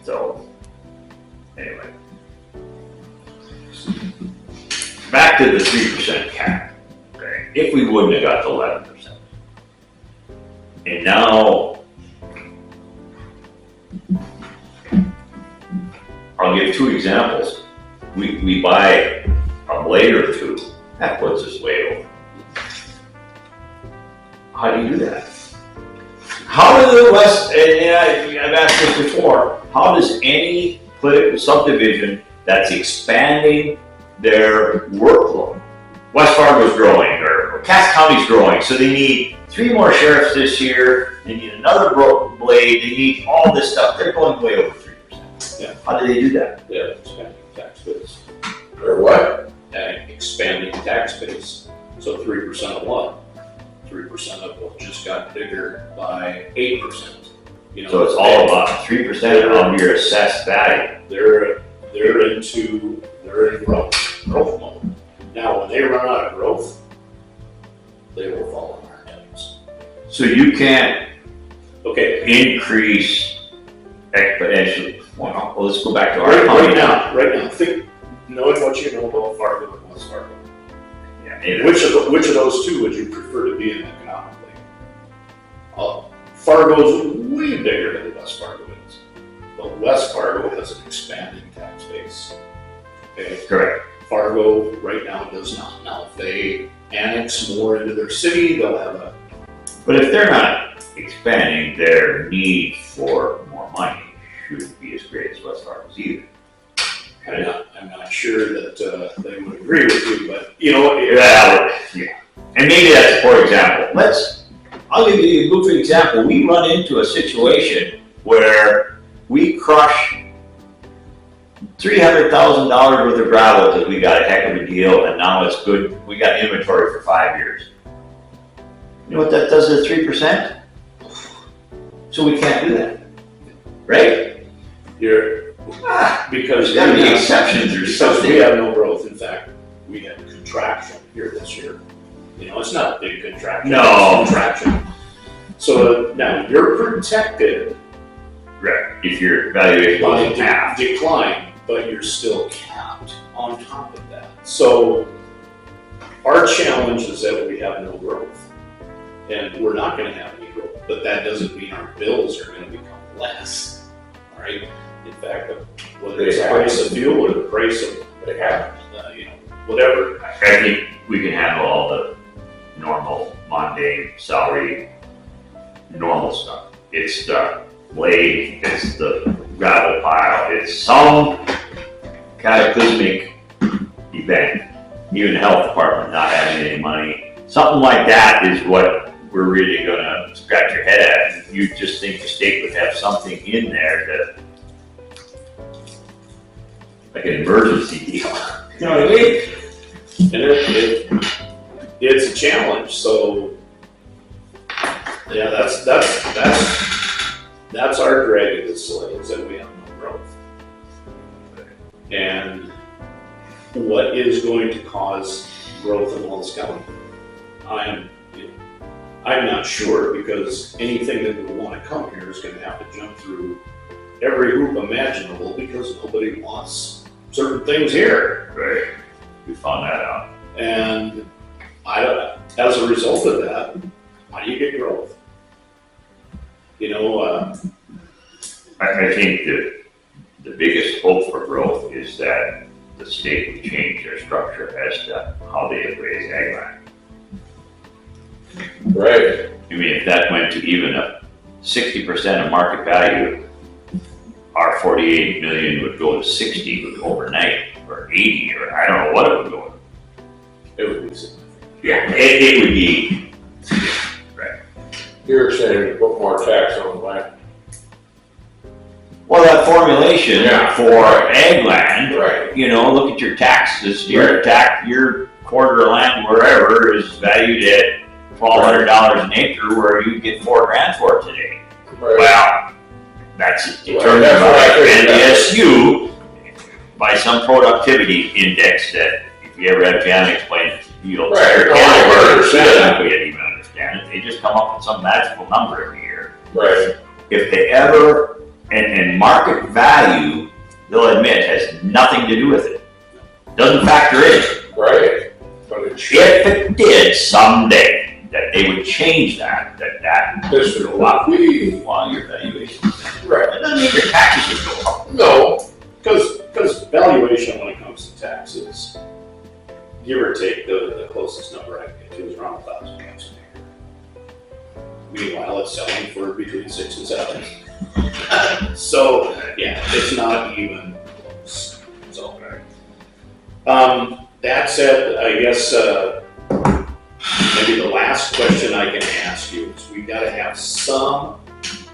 So, anyway. Back to the 3% cap. Okay. If we wouldn't have got to 11%. And now, I'll give 2 examples. We buy a blade or 2, that puts us way over. How do you do that? How do the West, and I've asked this before, how does any political subdivision that's expanding their workload, West Fargo's growing, or Cass County's growing, so they need 3 more sheriffs this year, they need another blade, they need all this stuff, they're going way over 3%. Yeah. How do they do that? They're expanding tax base. Or what? Expanding tax base. So 3% of what? 3% of what just got bigger by 8%. You know, So it's all about 3% of your assessed value. They're in growth mode. Now, when they run out of growth, they will fall on our heads. So you can't Okay. increase exponentially. Well, let's go back to our Right now, think, knowing what you know about Fargo and West Fargo, Yeah, which of those two would you prefer to be in economically? Fargo's way bigger than West Fargo is, but West Fargo has an expanding tax base. Okay, correct. Fargo right now does not. Now, if they annex more into their city, they'll have a. But if they're not expanding, their need for more money shouldn't be as great as West Fargo's either. I'm not sure that they would agree with you, but you know. Yeah. And maybe that's, for example, I'll give you a goofy example. We run into a situation where we crush $300,000 worth of gravel because we got a heck of a deal and now it's good. We got inventory for 5 years. You know what that does to 3%? So we can't do that, right? Because There's got to be exceptions or something. we have no growth. In fact, we had contraction here this year. You know, it's not a big contraction. No. It's contraction. So now you're protected Right. If your valuation by goes in half. decline, but you're still capped on top of that. So our challenge is that we have no growth, and we're not going to have any growth. But that doesn't mean our bills are going to become less. All right. In fact, whether it's the price of fuel or the price of whatever. I think we can handle all the normal, mundane, salary, normal stuff. It's the blade, it's the gravel pile, it's some cataclysmic event, even the health department not having any money. Something like that is what we're really gonna scratch your head at. You just think the state would have something in there that, like an emergency deal. You know what I mean? And it's a challenge. So yeah, that's our drag of this slate, is that we have no growth. And what is going to cause growth in Wallace County? I'm not sure, because anything that would want to come here is going to have to jump through every hoop imaginable because nobody wants certain things here. Right. We found that out. And as a result of that, how do you get growth? You know, I think that the biggest hope for growth is that the state would change their structure as to how they appraise ag land. Right. I mean, if that went to even a 60% of market value, our 48 million would go to 60 overnight, or 80, or I don't know what it would go to. it would be significant. Yeah, it would be, right. You're saying to put more tax on the land. Well, that formulation Yeah. for ag land, Right. you know, look at your taxes, your quarter of land wherever is valued at $1,200 an acre, where you get $4,000 for it today. Right. Well, that's determined that's what I by figured. NDSU by some productivity index that, if you ever had Jan explain it to you, Right. No, I understand. we didn't even understand it. They just come up with some magical number every year. Right. If they ever And market value, they'll admit, has nothing to do with it. Doesn't factor in. Right, but it should. If it did someday, that they would change that This would would go up be, while your valuation. right, That doesn't mean your taxes would go up. no, Because valuation when it comes to taxes, give or take, the closest number I can get to is around $1,000 an acre. Meanwhile, it's selling for between 6 and 7. So, yeah, it's not even close. So, that said, I guess, maybe the last question I can ask you is we gotta have some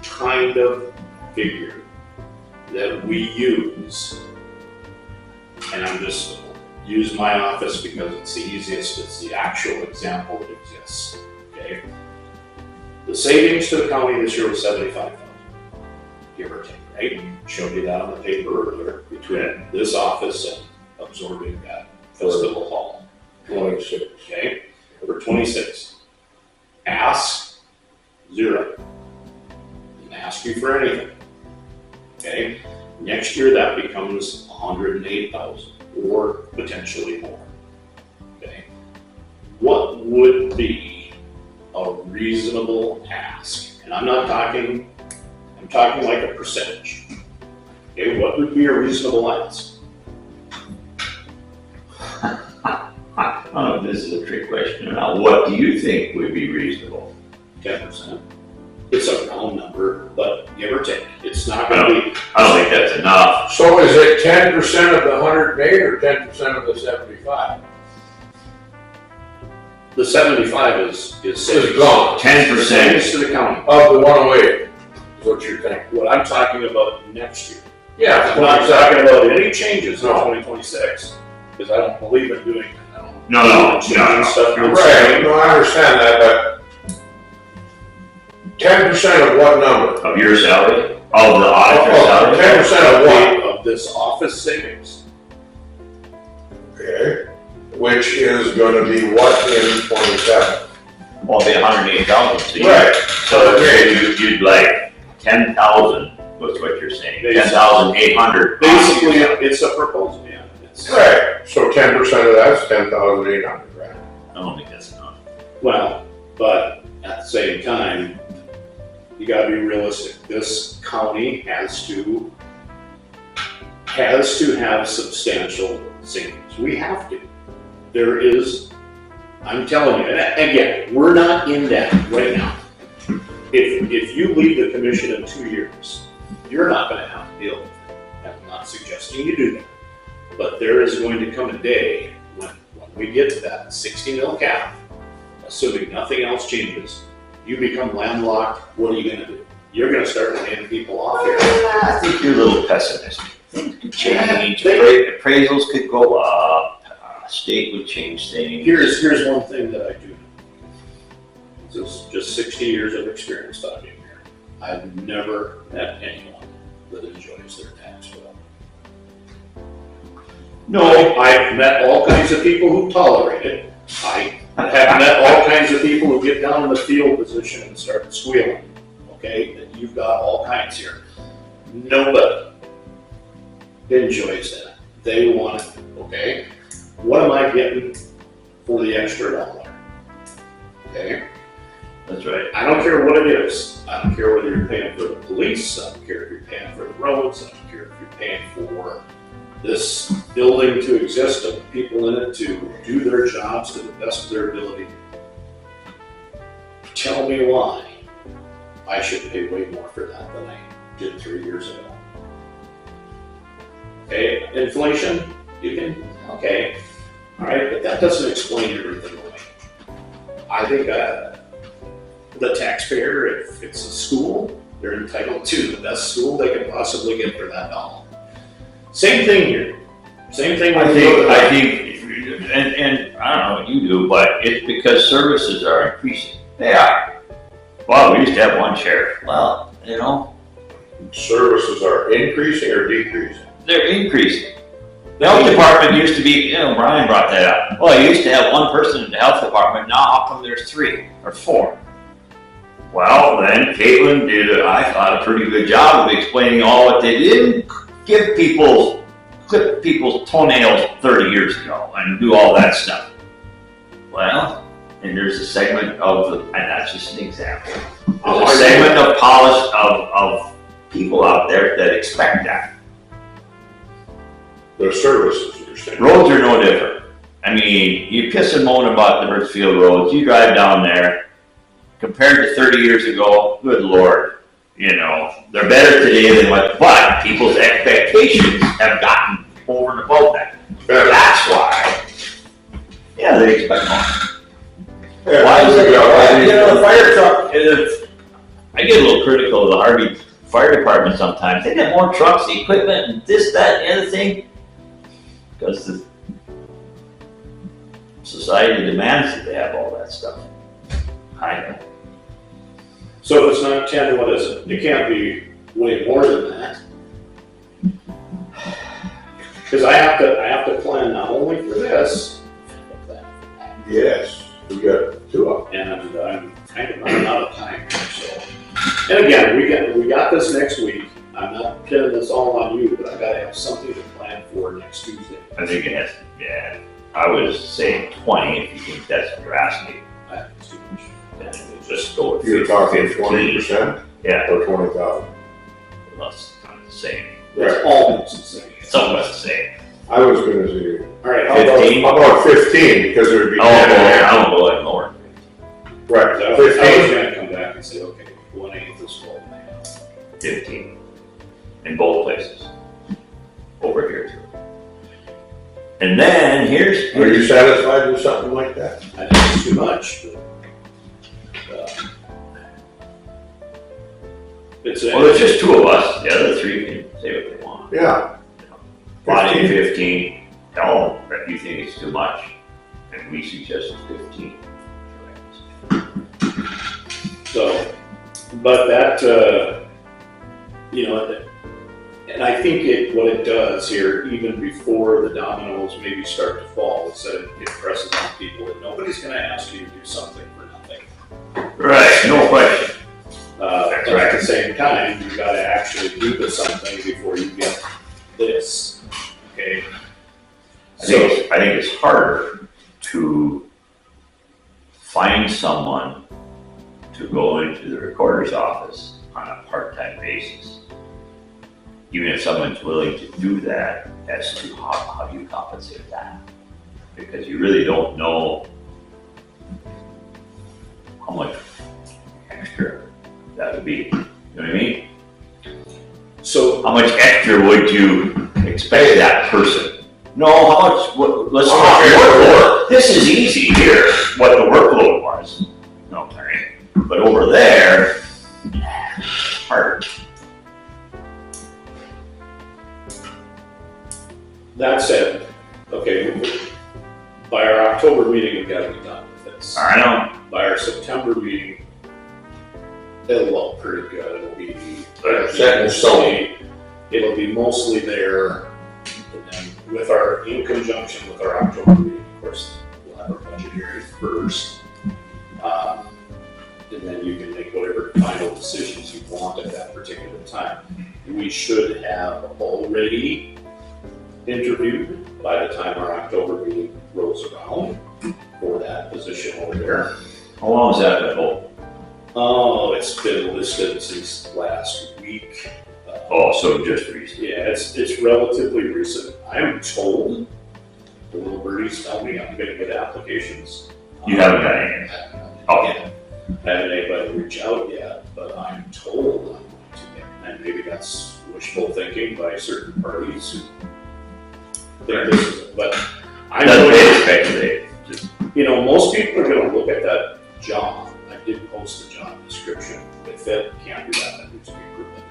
kind of figure that we use, and I'm just use my office because it's the easiest, it's the actual example that exists, okay? The savings to the county this year was $75,000, give or take, right? Showed you that on the paper earlier, between this office and absorbing that festival hall. 26. Okay, number 26. Ask, 0. Didn't ask you for anything. Okay, next year that becomes 108,000 or potentially more. Okay, what would be a reasonable ask? And I'm talking like a percentage. Okay, what would be a reasonable ask? Oh, this is a trick question. Now, what do you think would be reasonable? 10%. It's a round number, but give or take. It's not going to be. I don't think that's enough. So is it 10% of the 108 or 10% of the 75? The 75 is It's gone. 10%. savings to the county. Of the 108, is what you're thinking. What I'm talking about next year. Yeah, I'm not talking about any changes in 2026 because I don't believe in doing. No. Changing stuff. right, no, I understand that, but 10% of what number? Of your salary? Of the auditor's salary? 10% of what? Of this office savings. Okay, which is gonna be what in 27? Well, it'd be 108,000. Right. So you'd like 10,000 was what you're saying. 10,800. Basically, it's a proposal, yeah. Right, so 10% of that's 10,800, right? I don't think that's enough. Well, but at the same time, you gotta be realistic. This county has to have substantial savings. We have to. There is, I'm telling you, and again, we're not in that right now. If you leave the commission in 2 years, you're not gonna have to deal with it. I'm not suggesting you do that. But there is going to come a day when we get to that 60 mil cap, assuming nothing else changes, you become landlocked, what are you gonna do? You're gonna start laying people off here. I think you're a little pessimistic. Things could change, appraisals could go up, state would change things. Here's one thing that I do know. This is just 60 years of experience talking here. I've never met anyone that enjoys their tax bill. No, I've met all kinds of people who tolerate it. I have met all kinds of people who get down in the field position and start squealing. Okay, that you've got all kinds here. Nobody enjoys that. They want it. Okay, what am I getting for the extra dollar? Okay, That's right. I don't care what it is. I don't care whether you're paying for the police. I don't care if you're paying for the roads. I don't care if you're paying for this building to exist and people in it to do their jobs to the best of their ability. Tell me why I should pay way more for that than I did 3 years ago. Okay, inflation, you can, okay, all right, but that doesn't explain everything away. I think the taxpayer, if it's a school, they're entitled to the best school they can possibly get for that dollar. Same thing here. Same thing. I think, and I don't know what you do, but it's because services are increasing. They are. Well, we used to have one sheriff. Well, Services are increasing or decreasing? they're increasing. The health department used to be, Brian brought that up. Well, you used to have one person in the health department. Now, how come there's 3 or 4? Well, then Caitlin did, I thought, a pretty good job of explaining all what they did. Clip people's toenails 30 years ago and do all that stuff. Well, and there's a segment of and that's just an example. There's a segment of polish of people out there that expect that. Their services, you're saying. Roads are no different. I mean, you piss and moan about the Birchfield roads, you drive down there, compared to 30 years ago, good Lord, you know, they're better today than what, but people's expectations have gotten over and above that. That's why. Yeah, they expect more. Yeah, Why is it, you know, the fire truck, I get a little critical of the Harvey Fire Department sometimes. They get more trucks, equipment, and this, that, and the other thing. Because the society demands that they have all that stuff. I know. So if it's not 10, what is it? It can't be way more than that. Because I have to plan not only for this, but that. yes, we got 2 of them. And I'm kind of running out of time here, so. And again, we got this next week. I'm not pinning this all on you, but I gotta have something to plan for next Tuesday. I think it has, yeah, I was saying 20 if you think that's what you're asking. I think it's too much. Then we'll just go with You're talking 15. 20% Yeah, or 20,000? that's kind of the same. It's almost the same. It's almost the same. I was gonna say, All right, how about 15, because it would be 10 and a half. I don't go like lower. Right, I was 15, gonna come back and say, okay, 1/8 is 12.5. 15 in both places. Over here too. And then here's are you satisfied with something like that? I think it's too much, but, well, it's just 2 of us. The other 3 can say what they want. Yeah. 15, 15. Tell them that you think it's too much, and we suggest 15. so, but that, you know, and I think what it does here, even before the dominoes maybe start to fall, is that it presses on people that nobody's gonna ask you to do something for nothing. Right, no question. But at the same time, you gotta actually do the something before you get this, okay? I think it's harder to find someone to go into the recorder's office on a part-time basis. Even if someone's willing to do that, as to how do you compensate that? Because you really don't know how much extra that would be. You know what I mean? So, How much extra would you expect that person? No, how much, let's talk workload. This is easy here, what the workload was. Okay, but over there, hard. that said, okay, by our October meeting, we've gotta be done with this. I know. By our September meeting, it'll look pretty good. It'll be Set in stone. It'll be mostly there, and then in conjunction with our October meeting, of course, we'll have our budget hearing first. And then you can make whatever final decisions you want at that particular time. We should have already interviewed by the time our October meeting rolls around for that position over there. How long has that been open? Oh, it's been listed since last week. Oh, so just recently. Yeah, it's relatively recent. I'm told, the little birdies tell me I'm gonna get applications. You haven't got any? Okay. I haven't had anybody reach out yet, but I'm told I'm going to get, and maybe that's wishful thinking by certain parties who think this is, but I'm Doesn't going pay to, to speculate. Just, you know, most people are gonna look at that job. I did post the job description. If it can't do that, that needs to be proven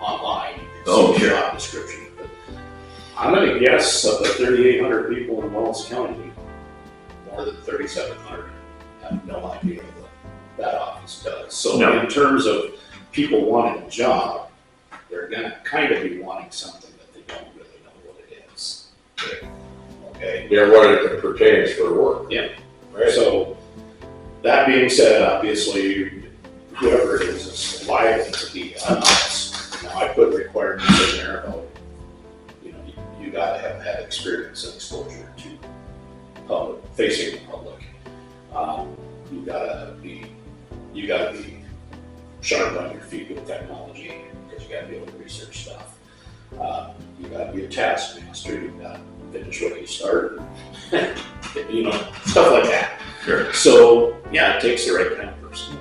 online. You can Oh, see the sure. job description. But I'm gonna guess of the 3,800 people in Wells County, more than 3,700 have no idea what that office does. So No. in terms of people wanting a job, they're gonna kind of be wanting something that they don't really know what it is. Okay? Yeah, what it pertains for work. Yeah. Right. So, that being said, obviously, whoever it is liable to be on us. Now, I put requirements in there about, you gotta have had experience and exposure to public, facing the public. You gotta be sharp on your feet with technology, because you gotta be able to research stuff. You gotta be a taskmaster, you gotta finish what you start, stuff like that. Sure. So, yeah, it takes the right kind of person,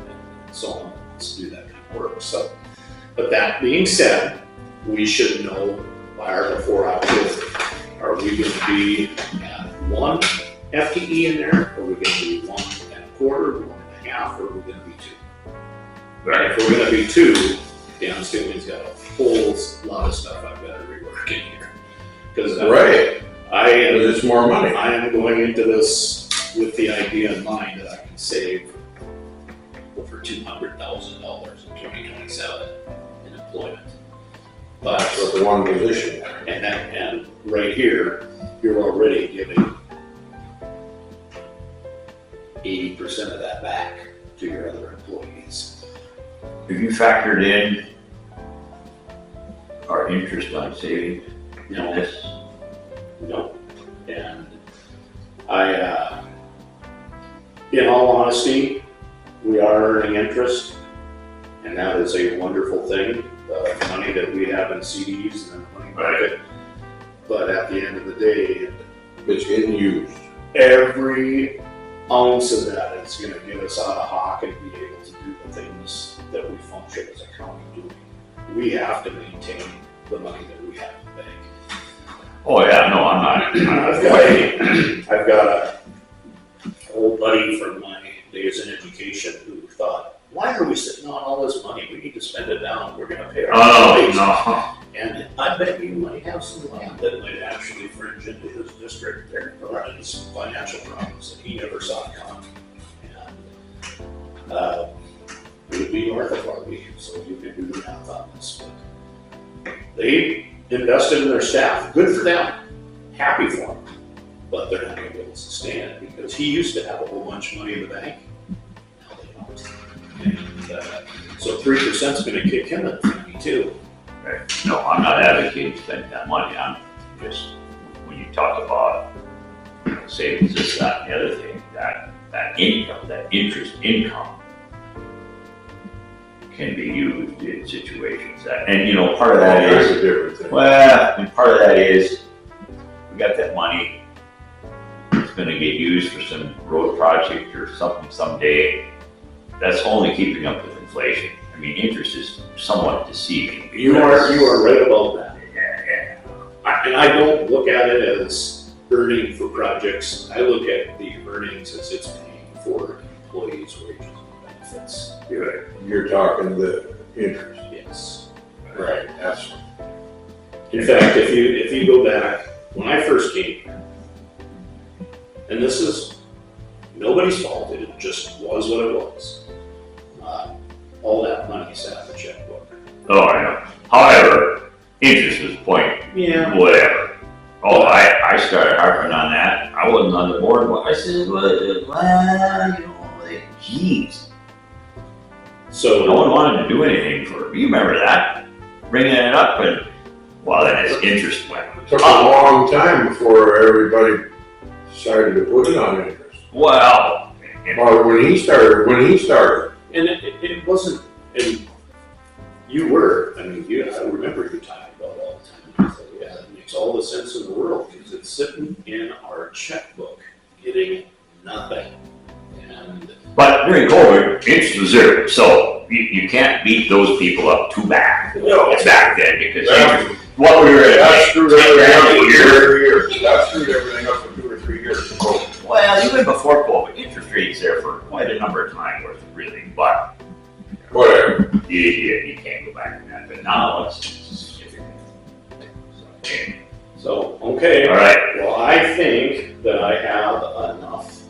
and so on, to do that kind of work. So, but that being said, we should know by our before October, are we gonna be at 1 FTE in there, or are we gonna be 1.25, 1.5, or are we gonna be 2? Right. If we're gonna be 2, Dan Stutlein got a whole lot of stuff I've got to rework in here. Because Right, I am, because it's more money. I am going into this with the idea in mind that I can save over $200,000 in 2027 in employment. But With the one position. and right here, you're already giving 80% of that back to your other employees. Have you factored in our interest on savings in this? And in all honesty, we are earning interest, and that is a wonderful thing. The money that we have in CDs and the money market, but at the end of the day, It's getting used. every ounce of that is going to get us out of hock and be able to do the things that we function as a county doing. We have to maintain the money that we have in the bank. Oh, yeah, no, I'm not. I've got a old buddy from my days in education who thought, why are we sitting on all this money? We need to spend it down. We're going to pay our employees. No. And I bet you might have some land that might actually fringe into his district there, or his financial problems that he never saw coming. And it would be north of Harvey, so you can do the math on this. But they invested in their staff. Good for them. Happy for them. But they're not going to be able to sustain it because he used to have a whole bunch of money in the bank. Now they don't. And so 3% is going to kick him at 22. Right. No, I'm not advocating spending that money. I'm just, when you talk about savings, this, that, and the other thing, that income, that interest income can be used in situations that, and part of that That's is, a different thing. well, and part of that is, we got that money, it's gonna get used for some road project or something someday. That's only keeping up with inflation. I mean, interest is somewhat deceiving. You are right about that. Yeah. And I don't look at it as earning for projects. I look at the earnings as it's paying for employees' wages and benefits. You're talking the interest. Yes. Right, that's. In fact, if you go back, when I first came here, and this is nobody's fault, it just was what it was. All that money sat in the checkbook. Oh, I know. However, interest was point, Yeah. whatever. Oh, I started harping on that. I wasn't on the board. I said, geez. So No one wanted to do anything for it. You remember that? Bringing it up and, then his interest went. It took a long time before everybody started to put it on interest. Well, Or when he started. and it wasn't, and you were, I remember you talking about it all the time. I said, yeah, that makes all the sense in the world because it's sitting in our checkbook getting nothing. but during COVID, interest was zero. So you can't beat those people up too bad. No. It's back then because That- interest, what we were at, That screwed everything up for 2 year. or 3 years. That screwed everything up for 2 or 3 years. Well, even before COVID, interest rates there for quite a number of time worth really, but Whatever. you can't go back to that. But now it's significant. So, okay. All right. Well, I think that I have enough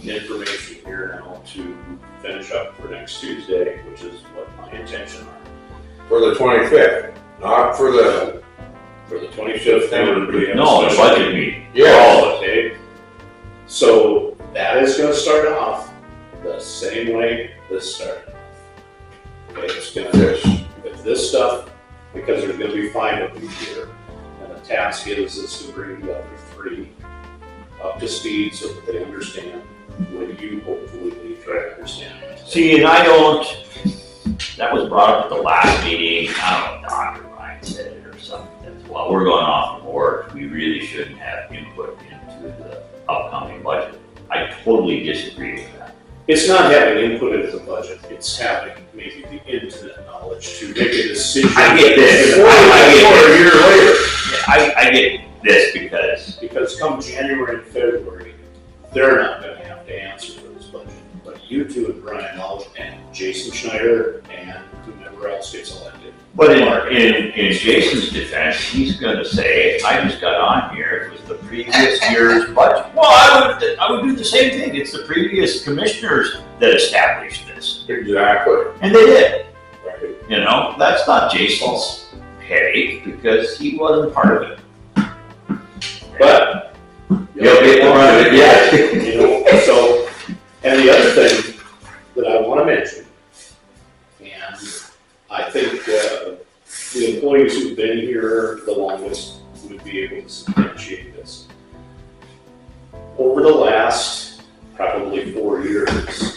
information here now to finish up for next Tuesday, which is what my intention are. For the 25th, not for the. For the 25th, we have a No, the special budget meeting. Yeah. okay? So that is gonna start off the same way this started. Okay, it's gonna, Yes. if this stuff, because there's gonna be 5 of them here, and the task is to bring the other 3 up to speed so that they understand when you hopefully leave, try to understand. See, and I don't, that was brought up at the last meeting, I don't know, Dr. Ryan said it or something, that while we're going off the board, we really shouldn't have input into the upcoming budget. I totally disagree with that. It's not having input into the budget, it's having maybe the intimate knowledge to make a decision. I get this. A year later. I get this because come January and February, they're not gonna have to answer for this budget. But you two and Brian Alt and Jason Schneider and whomever else gets elected. But in Jason's defense, he's gonna say, I just got on here, it was the previous year's budget. Well, I would do the same thing, it's the previous commissioners that established this, Exactly. and they did. Right. You know, that's not Jason's headache, because he wasn't part of it. But You'll get the run of it, yeah. you know, so, and the other thing that I wanna mention, and I think, the employees who've been here the longest would be able to substantiate this. Over the last probably 4 years,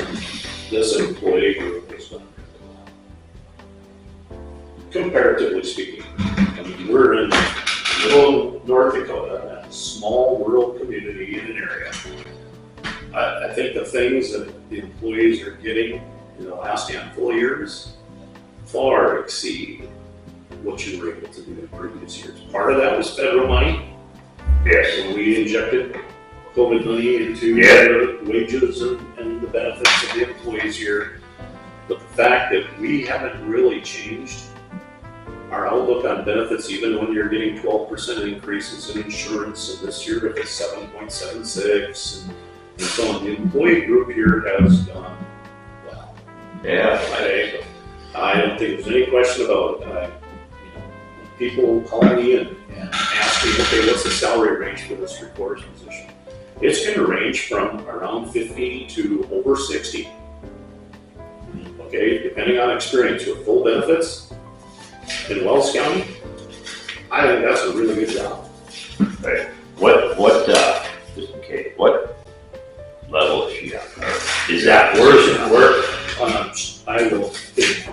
this employee group has done really well. Comparatively speaking, I mean, we're in middle North Dakota, a small rural community in an area. I think the things that the employees are getting in the last handful of years far exceed what you were able to do in previous years. Part of that was federal money. Yes. When we injected COVID money into Yeah. the wages and the benefits of the employees here. But the fact that we haven't really changed our outlook on benefits, even when you're getting 12% increases in insurance, and this year it's 7.76, and so on. The employee group here has done well. Yeah. I don't think there's any question about it. When people call me and ask me, okay, what's the salary range for this recorder's position? It's going to range from around 50 to over 60. Okay, depending on experience with full benefits in Wells County, I think that's a really good job. Right. Just in case, what level is she at? Is that worse than work? I will think.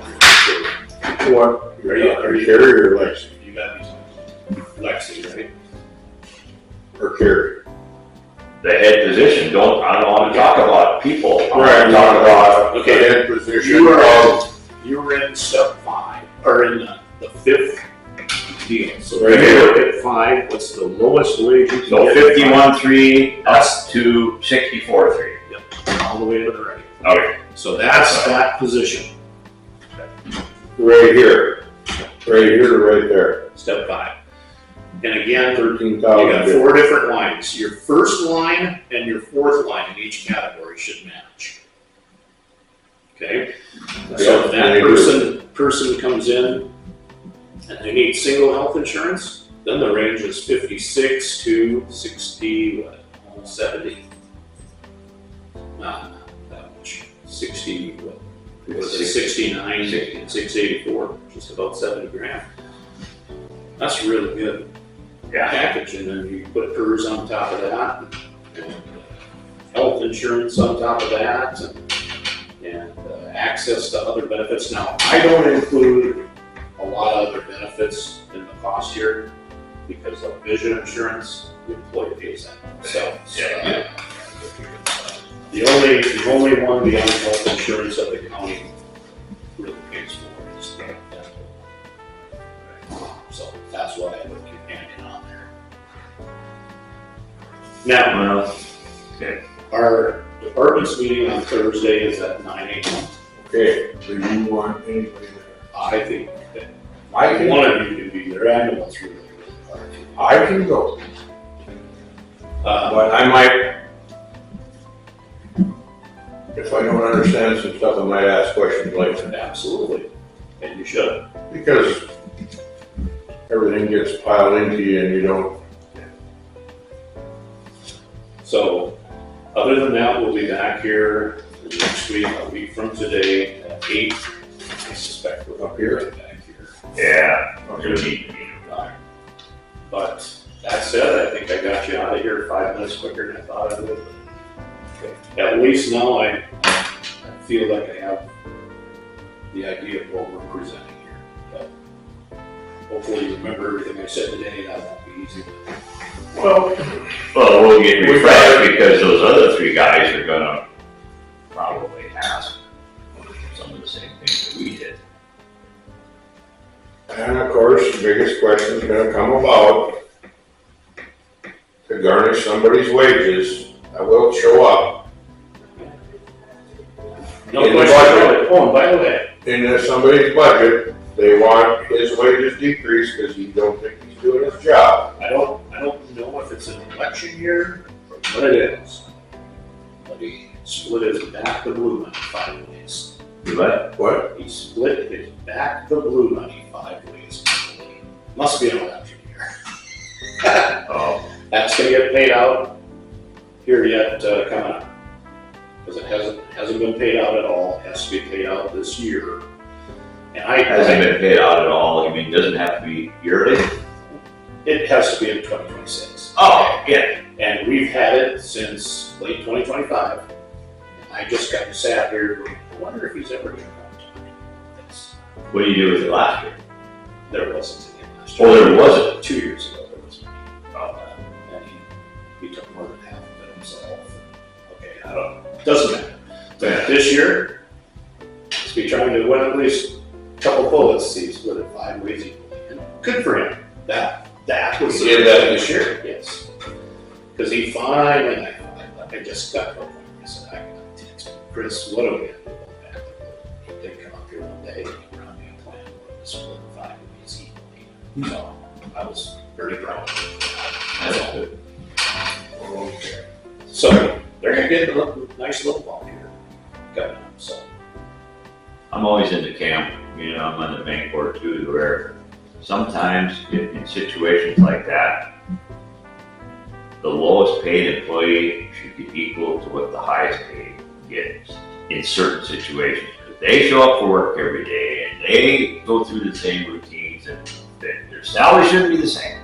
What? Are you Carrie or Lexi? You got me, Lexi, right? Or Carrie? The head position, I don't want to talk about people. I want Right, to talk about, Okay. Head position. You were in step 5, or in the 5th deal. So Right if you here. look at 5, what's the lowest wage you can so get? 51.3 up to 64.3. All the way to the right. Okay. So that's that position, Right here. Right here to right there. step 5. And again, you 13,000. got 4 different lines. Your first line and your 4th line in each category should match. Okay? So if that person comes in and they need single health insurance, then the range is 56 to 60, almost 70. Not that much. 60, what is it, 69, 684, just about 70 grand. That's really good. Yeah. Package, and then you put PERS on top of that, and health insurance on top of that, and access to other benefits. Now, I don't include a lot of other benefits in the cost here because of vision insurance, the employee pays that themselves. Yeah. The only one beyond health insurance that the county really pays for is dental. So that's why I would companion on there. Now, Well, okay. our department's meeting on Thursday is at 9 a.m. Okay, do you want anybody there? I think that I can, one of you can be there. I know it's really, really hard. I can go, but I might, if I don't understand some stuff, I might ask questions later. Absolutely, and you should. Because everything gets piled into you and you don't. So, other than that, we'll be back here next week, a week from today at 8. suspect we're Up here? right back here. Yeah. We're gonna need to meet him. But that said, I think I got you out of here 5 minutes quicker than I thought I would. At least now I feel like I have the idea of what we're presenting here. But hopefully you remember everything I said today. That won't be easy. Well, We'll get refreshed because those other 3 guys are gonna probably ask some of the same things that we did. and of course, the biggest question is gonna come about to garnish somebody's wages. I will show up No In the question budget. about it. Oh, and by the way, in somebody's budget. They want his wages decreased because you don't think he's doing his job. I don't know if it's an election year or what it is. But he split his back the blue money 5 ways. What? What? He split his back the blue money 5 ways. Must be an election year. Oh, That's gonna get paid out here yet, coming up. Because it hasn't been paid out at all, it has to be paid out this year. And hasn't been paid out at all. You mean, doesn't have to be yearly? it has to be in 2026. Oh, yeah. And we've had it since late 2025. And I just got sat here going, I wonder if he's ever gonna come to this. What do you do with it last year? There wasn't any last year. Oh, there wasn't. 2 years ago, there was. Oh. And he took more than half of it himself. Okay, I don't know. Doesn't matter. But this year, let's be trying to win at least a couple bullets. He split it 5 ways equally. And good for him. That was He did that this year? Yes. Because he finally, I just got to a point. I said, I got to text Chris, what do we have to do about that? He did come up here one day and he brought me a plan where to split 5 ways equally. So I was very proud of him. That's good. Okay. So they're gonna get a nice little ball here coming up, so. I'm always in the camp, you know, I'm on the bank board too, where sometimes in situations like that, the lowest paid employee should be equal to what the highest paid gets in certain situations. They show up for work every day and they go through the same routines and their salary shouldn't be the same.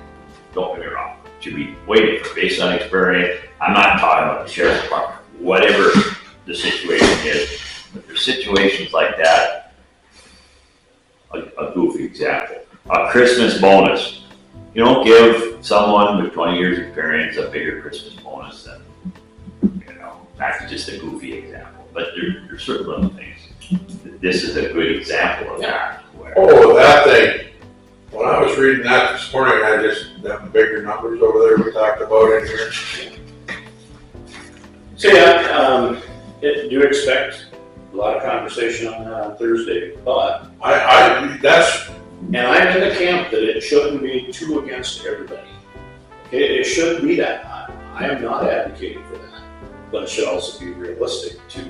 Don't get me wrong, it should be way different based on experience. I'm not talking about the sheriff's department, whatever the situation is, but there's situations like that. A goofy example, a Christmas bonus. You don't give someone with 20 years experience a bigger Christmas bonus than, you know, that's just a goofy example. But there's certain little things. This is a good example of that. Where, Oh, that thing. When I was reading that this morning, I just, them bigger numbers over there we talked about in here. So yeah, do expect a lot of conversation on that on Thursday, but, That's, and I'm in the camp that it shouldn't be too against everybody. Okay, it shouldn't be that. I am not advocating for that, but it should also be realistic to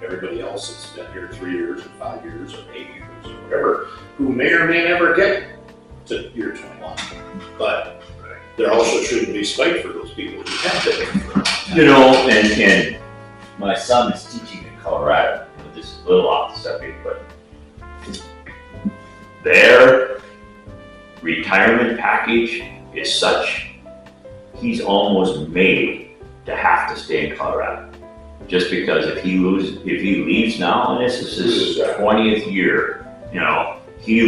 everybody else that's been here 3 years or 5 years or 8 years or whatever, who may or may never get to year 21. But there also shouldn't be spite for those people who have been. you know, and my son is teaching in Colorado. This is a little off the subject, but their retirement package is such, he's almost made to have to stay in Colorado. Just because if he leaves now, and this is his 20th year, you know, he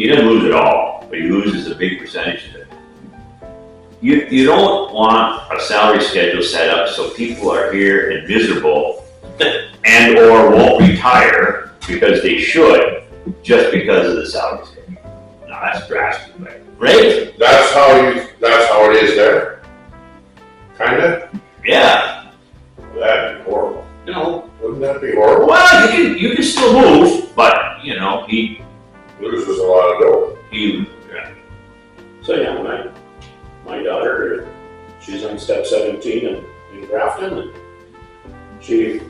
doesn't lose it all, but he loses a big percentage of it. You don't want a salary schedule set up so people are here and miserable and or won't retire because they should just because of the salary schedule. Now that's drastic, right? that's how it is there? Kinda? Yeah. That'd be horrible. No. Wouldn't that be horrible? Well, you can still move, but you know, he Loses a lot of dough. yeah. So yeah, my daughter, she's on step 17 in Grafton, and she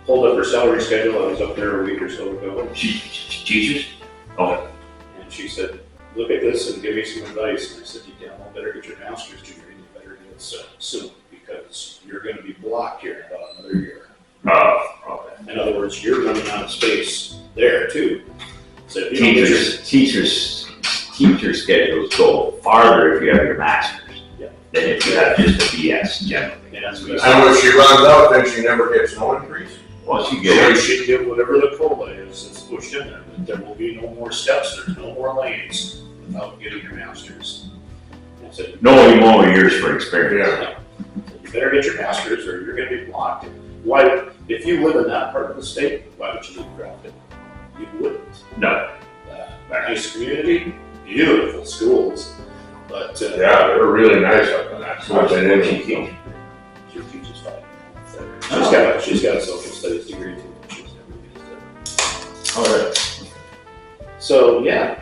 pulled up her salary schedule. I was up there a week or so ago, She teaches? Oh, and she said, look at this and give me some advice. And I said, you damn well better get your master's degree, and you better get it soon, because you're gonna be blocked here in about another year. okay. In other words, you're running out of space there too. So if you don't get your- teacher schedules go farther if you have your master's Yeah. than if you have just a BS generally. Yeah, that's what And when she runs out, then she never gets no increase. Once you you get should get whatever the COLA is that's pushed in there. There will be no more steps, there's no more lanes without getting your master's. So no more years for experience. you better get your master's or you're gonna be blocked. Why, if you live in that part of the state, why would you leave Grafton? You wouldn't. No. Nice community, beautiful schools, but. Yeah, they're really nice up in that. So they didn't She keep. teaches fine. She's got a social studies degree too. She's never All right. So, yeah,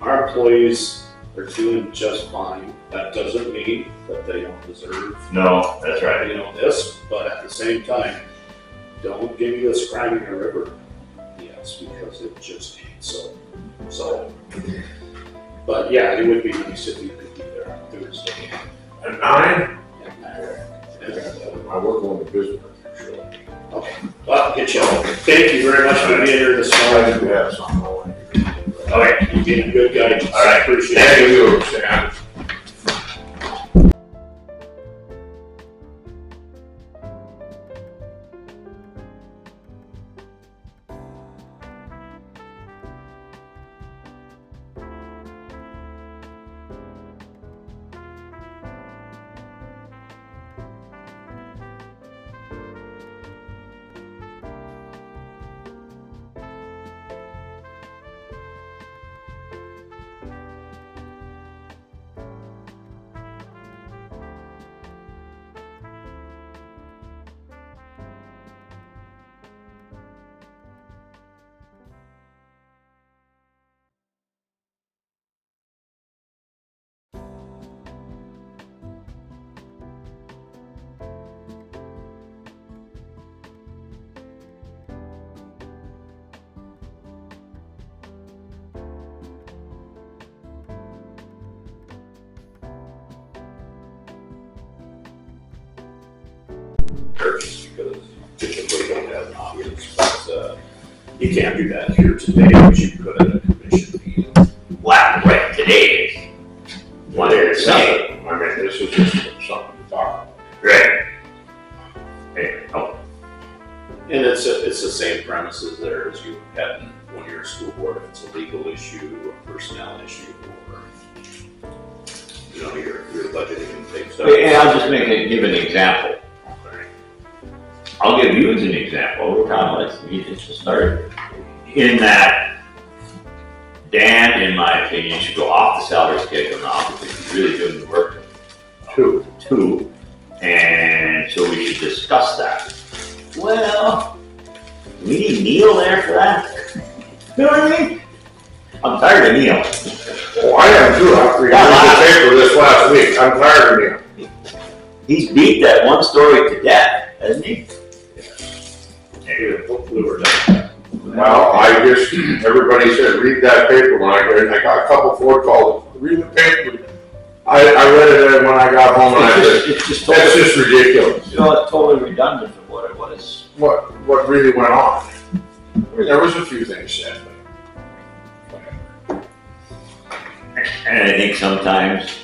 our employees are doing just fine. That doesn't mean that they don't deserve, No, that's right. this, but at the same time, don't give me this crying in a river. Yes, because it just ain't so. But yeah, it would be nice if you could be there on Thursday. At 9, And, I work on the business. okay, well, I'll get you all. Thank you very much for being here this I morning. do have something I want to do. Okay. You've been a good guidance. All right. Appreciate it. Thank you, Stan. Because typically don't have an audience, but you can't do that here today, but you could at a commission meeting. Wow, right, today is one of the same. I mean, this is just something to talk about. Right. Hey, oh, And it's the same premises there as you had when you're a school board, if it's a legal issue, a personnel issue, or your budgeting and things. hey, I'll just give an example. I'll give you as an example. We're kind of like, it's just started. In that, Dan, in my opinion, should go off the salary schedule now because he's really doing the work. Two. And so we should discuss that. Well, we need Neil there for that. You know what I mean? I'm tired of Neil. Oh, I am too, after reading the paper this last week, I'm tired of you. He's beat that one story to death, hasn't he? Hopefully we're done. Well, everybody said, read that paper when I got a couple phone calls, read the paper. I read it when I got home and I said, It's just that's just ridiculous. You know, it's totally redundant of what it was. What really went on? There was a few things said, but whatever. And I think sometimes,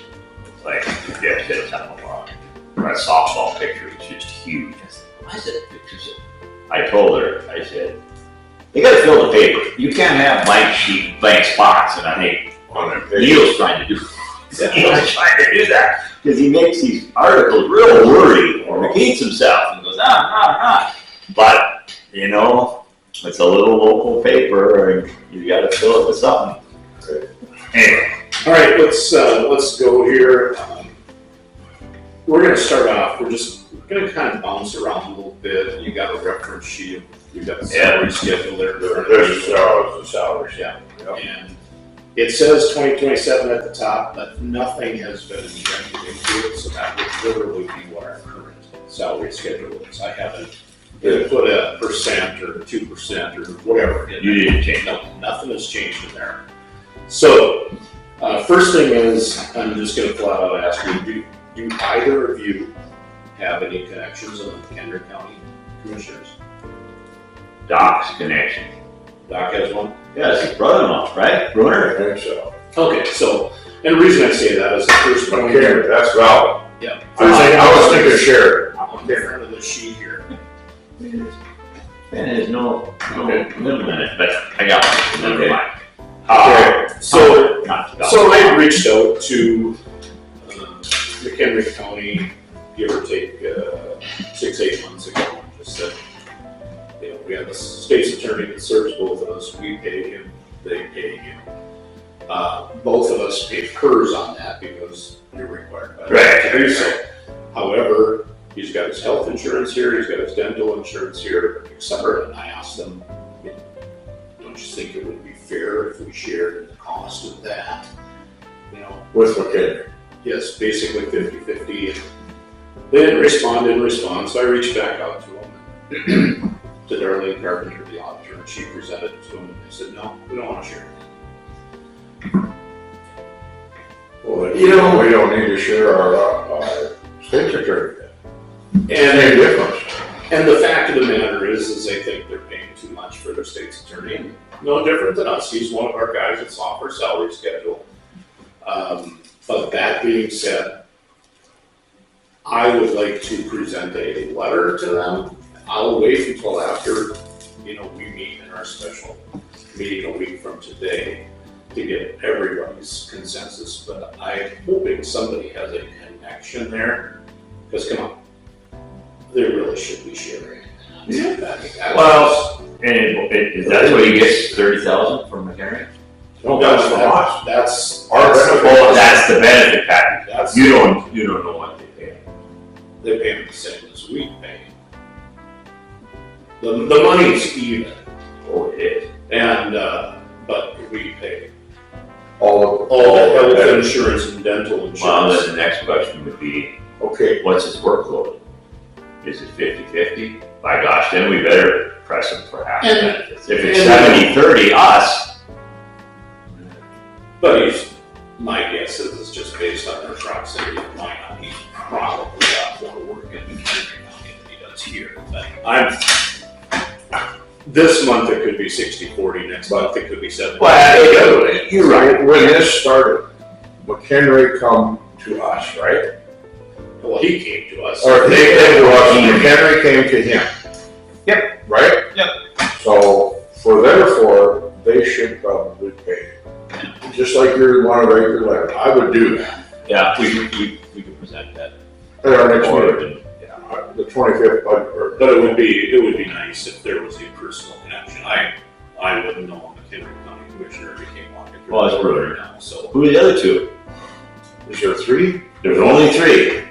like, Jeff said something wrong. That softball picture was just huge. I said, why is it pictures? I told her, I said, you gotta fill the paper. You can't have blank spots, and I think On that page. Neil's trying to do that because he makes these articles real wordy or repeats himself and goes but it's a little local paper and you got to fill it with something. Anyway, All right, let's go here. We're going to start off. We're going to kind of bounce around a little bit. You got a reference sheet. You got the salary schedule there. There's the salaries, Yeah. And it says 2027 at the top, but nothing has been injected into it, so that would literally be what our current salary schedule is. I haven't put a percent or 2% or whatever. you didn't change. No, nothing has changed in there. So, first thing is, I'm just going to flat out ask you, do either of you have any connections in the McHenery County Commissioners? Doc's connection. Doc has one? Yeah, it's his brother-in-law, right? I Bruner? think so. Okay, so, and the reason I say that is the first one. Okay, that's valid. Yeah. I was thinking Sheridan. On the front of the sheet here. And there's no middle in it, but I got one. Never mind. So I I reached out to McHenery County, give or take 6-8 months ago, and just said, you know, we have a state's attorney that serves both of us. We pay him, they pay him. Both of us pay PERS on that because you're required by law to do so. However, he's got his health insurance here, he's got his dental insurance here, etc. And I asked them, don't you think it would be fair if we shared in the cost of that? You know, With McHenery. yes, basically 50-50. And they didn't respond in response, so I reached back out to them, to Darlene Carpenter, the auditor, and she presented it to them, and they said, no, we don't want to share. Well, you know, we don't need to share our state's attorney. Same difference. And the fact of the matter is they think they're paying too much for their state's attorney, and no different than us. He's one of our guys that's off our salary schedule. But that being said, I would like to present a letter to them. I'll wait until after, you know, we meet in our special meeting a week from today to get everybody's consensus, but I'm hoping somebody has a connection there, because come on, they really should be sharing. Well, and that's what he gets, 30,000 from McHenry? No, that's from us. That's Our benefit. Well, that's the benefit package. That's, You don't know what they pay. they pay them the same as we pay. The money's even, Oh, it is. and, but we pay All all the health insurance and dental Well, insurance. then the next question would be, Okay, what's his workload? Is it 50-50? By gosh, then we better press him for half the And- benefits. If it's and- 70-30, us, But my guess is it's just based on their proximity to mine. He's probably got more work in McHenry County than he does here. But this month it could be 60-40, next month it could be 70. you're right. when this started, McHenery come to us, right? Well, he came to us. Or they came to us, and McHenery came to him. Yep. Right? Yep. So, therefore, they should probably pay. Just like you're one of regular letter, I would do that. Yeah, we could present that. At our next meeting, Or, yeah. the 25th budget. But it would be nice if there was a personal connection. I wouldn't know a McHenry County Commissioner if he came walking through. Well, that's the door brutal. right now, so. Who are the other two? Is there 3? There's only 3.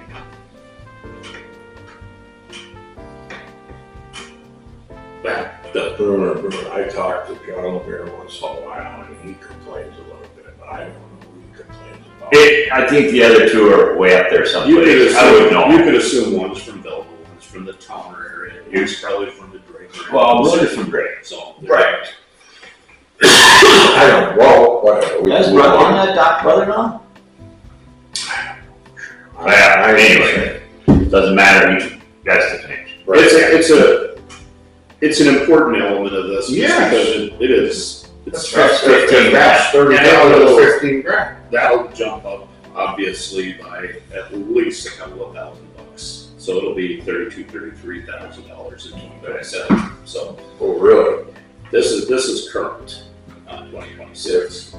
Bruner, I talked to John Lemire once in a while, and he complains a little bit, but I don't know who he complains about. I think the other 2 are way up there You someplace. I would know. you could assume one's from Belleville, one's from the Towner area, one's probably from the Drake area. Well, Bruner's from Drake. So. Right. I don't, well, whatever. we That's can move brother, on. isn't that Doc's brother-in-law? Yeah, anyway, doesn't matter, that's the thing. It's an important element of this. just Yes. Because it is. That's It's 15 grand, 30,000, 15 grand. That'll jump up, obviously, by at least a couple of $1,000. So it'll be $33,000 in 2027. So Oh, really? this is current, 2026.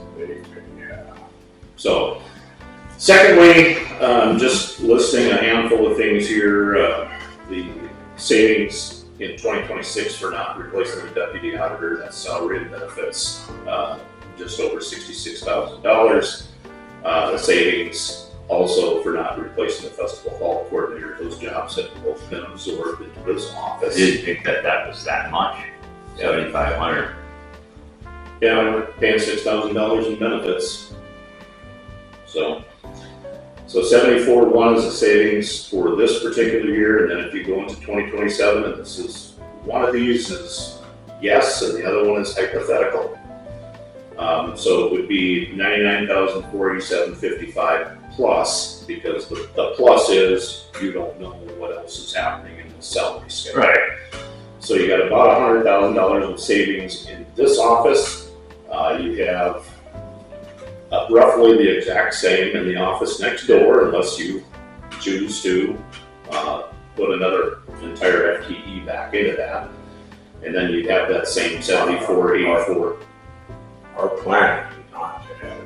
Yeah. So, secondly, just listing a handful of things here. The savings in 2026 for not replacing the deputy auditor, that's salary and benefits, just over $66,000. The savings also for not replacing the festival hall coordinator, those jobs have both been absorbed into this I office. didn't think that was that much, 7,500. Yeah, we're paying $6,000 in benefits. So 74.1 is the savings for this particular year, and then if you go into 2027, and this is, one of these is yes, and the other one is hypothetical. So it would be $99,487.55 plus, because the plus is you don't know what else is happening in the salary schedule. Right. So you got about $100,000 of savings in this office. You have roughly the exact same in the office next door, unless you choose to put another entire FTE back into that. And then you'd have that same 7484. Our plan is not to have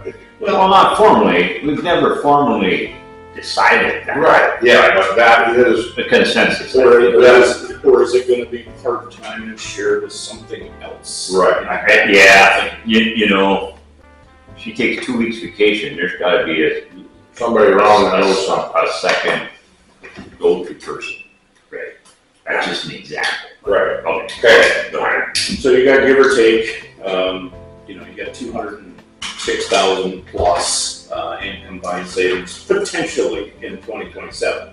it. Well, not formally, we've never formally decided that. Right, yeah, but that is, The consensus. Or is it gonna be part-time and shared with something else? right. Yeah, you know, she takes 2 weeks vacation, there's gotta be Somebody around that knows something. a second go-to person. Right. That's just an example. Right. Okay. Go ahead. So you got, give or take, you got 206,000 plus in combined savings potentially in 2027.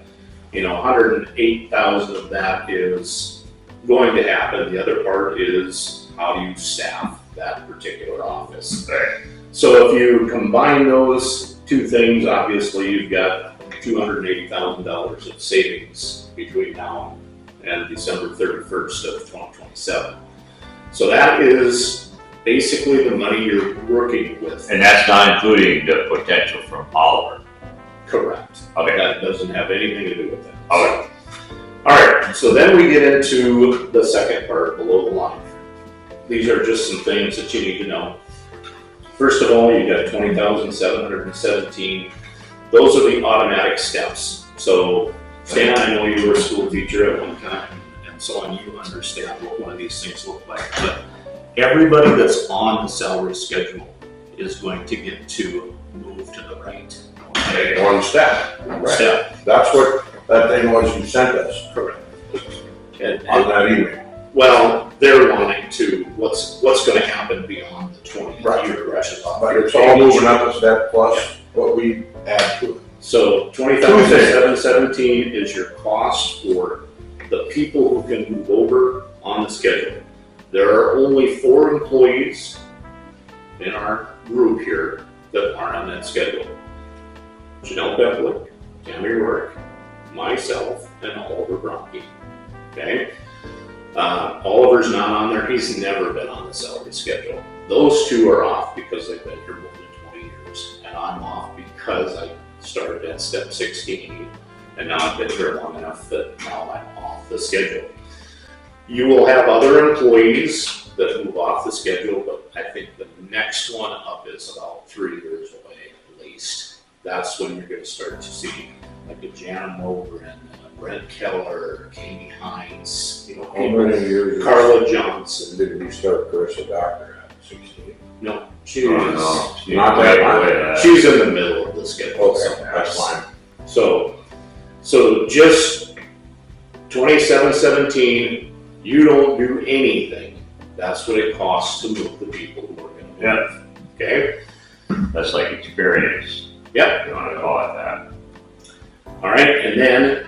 108,000 of that is going to happen. The other part is how do you staff that particular office. Right. So if you combine those two things, obviously you've got $280,000 of savings between now and December 31st of 2027. So that is basically the money you're working with. And that's not including the potential from Oliver. Correct. Okay. That doesn't have anything to do with that. Okay. All right, so then we get into the second part, below the line. These are just some things that you need to know. First of all, you got 20,717. Those are the automatic steps. So, Stan, I know you were a school teacher at one time, and so on, you understand what one of these things look like. But everybody that's on the salary schedule is going to get to move to the right. Take one step. Right. Step. That's what that thing was you sent us Correct. on that email. Well, they're wanting to, what's going to happen beyond the 20 Right. year rush. But it's all moving up a step plus what we add to it. So 20,717 is your cost for the people who can move over on the schedule. There are only 4 employees in our group here that aren't on that schedule. Janelle Beckler, Tammy Rourke, myself, and Oliver Bromke. Okay? Oliver's not on there. He's never been on the salary schedule. Those 2 are off because they've been here more than 20 years. And I'm off because I started at step 16. And now I've been here long enough that now I'm off the schedule. You will have other employees that move off the schedule, but I think the next one up is about 3 years away at least. That's when you're going to start to see like a Jana Mogren, Brent Keller, Katie Hines, How many years Carla Johnson. did we start Chris a doctor at? 16? No, she Oh, is. no. Not that long. She's in the middle of the schedule. Okay, that's fine. So just 2717, you don't do anything. That's what it costs to move the people who are going to move. Yeah. Okay? That's like experience. Yep. If you want to call it that. All right, and then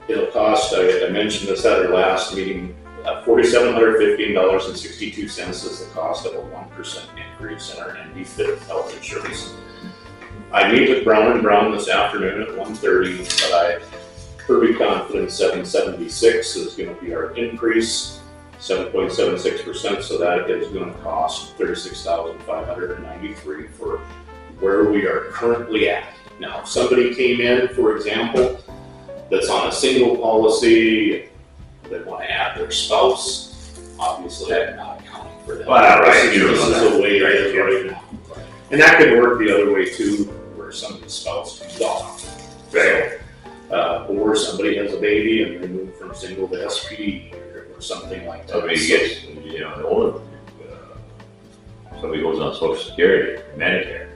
it'll cost, I mentioned this at our last meeting, $4,715.62 is the cost of a 1% increase in our ND-FIT health insurance. I meet with Brown & Brown this afternoon at 1:30, but I'm pretty confident 776 is going to be our increase, 7.76%, so that is going to cost $36,593 for where we are currently at. Now, if somebody came in, for example, that's on a single policy, they want to add their spouse, obviously I'm not accounting for that. Well, right, This you is know the way it is right now. And that could work the other way too, where somebody's spouse comes off. Right. Or somebody has a baby and they move from single to SP or something like that. Somebody gets, the older, somebody goes on Social Security, Medicare,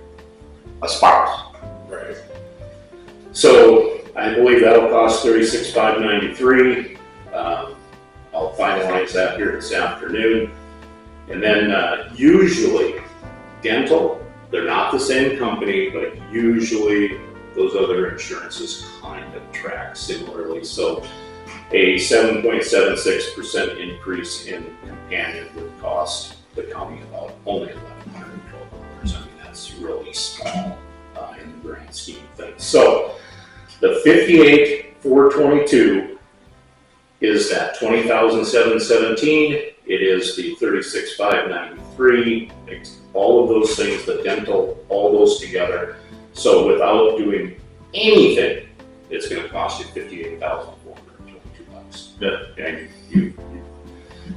a spouse. Right. So I believe that'll cost $36,593. I'll finalize that here this afternoon. And then usually dental, they're not the same company, but usually those other insurances kind of track similarly. So a 7.76% increase in companion would cost the county about only $1,112. I mean, that's really small in the grand scheme of things. So the 58,422 is that 20,717. It is the 36,593. All of those things, the dental, all those together. So without doing anything, it's going to cost you $58,422. Yeah. Okay,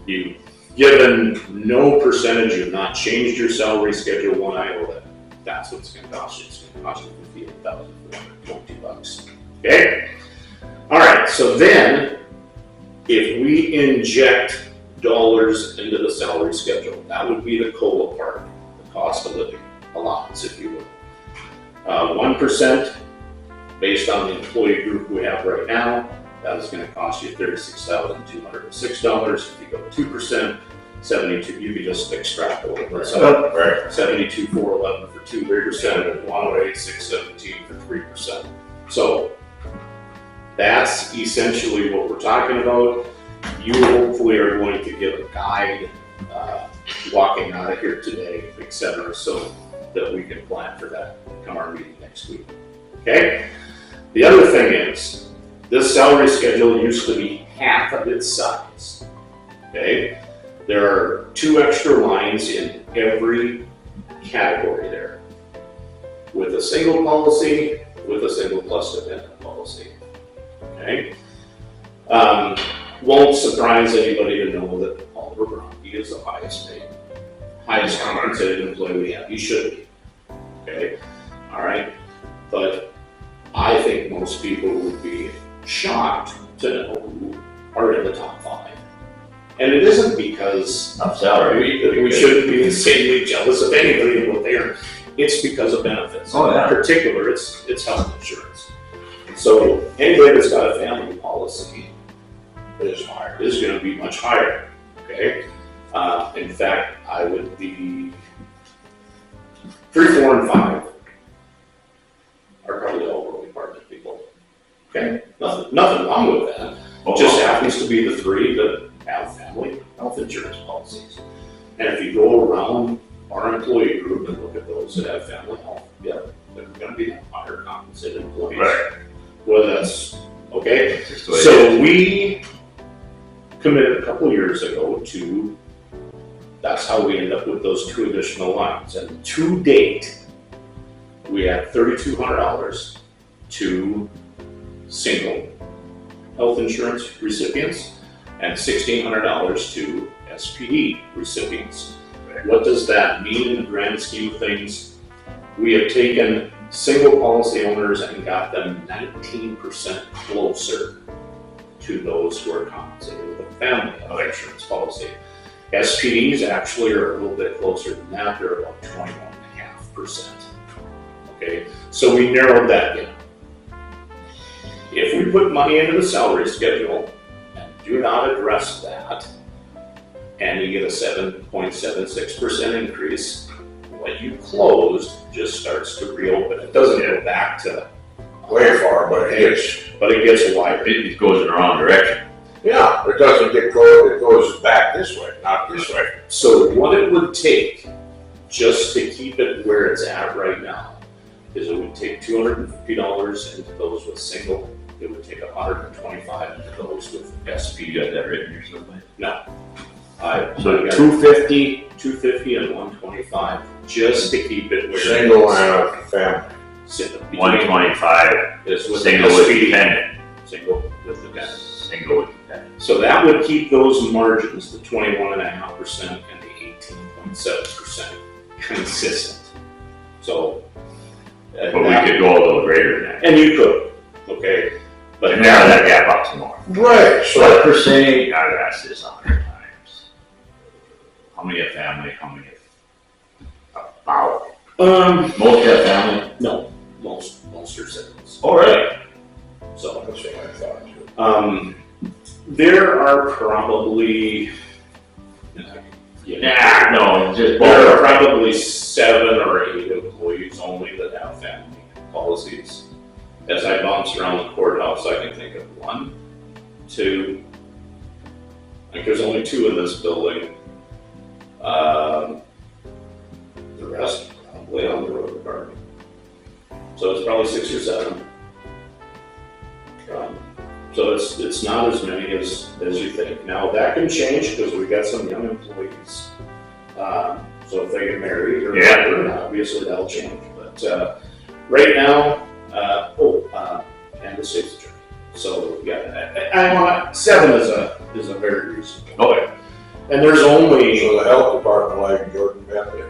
you've given no percentage. You've not changed your salary schedule one iota. That's what it's going to cost you. It's going to cost you $58,422. Okay. All right. So then, if we inject dollars into the salary schedule, that would be the COLA part, the cost of living allowance, if you will. 1% based on the employee group we have right now, that is going to cost you $36,206. If you go 2%, 72, you can just extrapolate. So Right. 72,411 for 2%, and 108,617 for 3%. So that's essentially what we're talking about. You hopefully are going to give a guide walking out of here today, etc., so that we can plan for that come our meeting next week. Okay? The other thing is, this salary schedule used to be half of its size. Okay? There are 2 extra lines in every category there, with a single policy, with a single plus dependent policy. Okay? Won't surprise anybody to know that Oliver Bromke is the highest paid, highest compensated employee we have. He should be. Okay? All right? But I think most people would be shocked to know who are in the top 5. And it isn't because Of salary. we shouldn't be insanely jealous of anybody and what they earn. It's because of benefits. Oh, yeah. In particular, it's health insurance. So anybody that's got a family policy is going to be much higher. Okay. In fact, I would be 3, 4, and 5 are probably all world department people. Okay. Nothing wrong with that. Oh, Just happens to be the 3 that have family health insurance policies. And if you go around our employee group and look at those that have family health, yeah, they're going to be higher compensated employees. Right. Well, that's okay. It's just the way it So is. we committed a couple years ago to, that's how we end up with those 2 additional lines. And to date, we have $3,200 to single health insurance recipients and $1,600 to SPD recipients. What does that mean in the grand scheme of things? We have taken single policy owners and got them 19% closer to those who are compensated with a family health insurance policy. SPDs actually are a little bit closer than that. They're about 21.5%. Okay, so we narrowed that down. If we put money into the salary schedule and do not address that, and you get a 7.76% increase, what you closed just starts to reopen. It doesn't go back to Way far, but it gets wider. It goes in the wrong direction. yeah, it doesn't it goes back this way, not this way. So what it would take just to keep it where it's at right now is it would take $250 into those with single. It would take $125 into those with SP. You got that written here somewhere? No. So I got 250, 250 and 125 just to keep it where Single and a family. 125, is with single with SP. dependent. Single with the dependent. Single with dependent. So that would keep those margins, the 21.5% and the 18.7% consistent. So, But we could go a little greater than that. and you could, okay? But And narrow that gap out some more. Right, so What percentage, I've asked this 100 times. How many have family, how many have about? Most have family? no, most are siblings. Oh, really? So, that's what I thought too. there are probably, Nah, no, just there are ballpark. probably 7 or 8 employees only that have family policies. As I bounce around the courthouse, I can think of 1, 2. I think there's only 2 in this building. The rest probably on the road department. So it's probably 6 or 7. So it's not as many as you think. Now that can change because we've got some young employees. So if they get married or whatever, obviously that'll change. But right now, and the state's attorney. So yeah, I want 7 is a very reasonable. Okay. And there's only So the health department, like Jordan Bentley,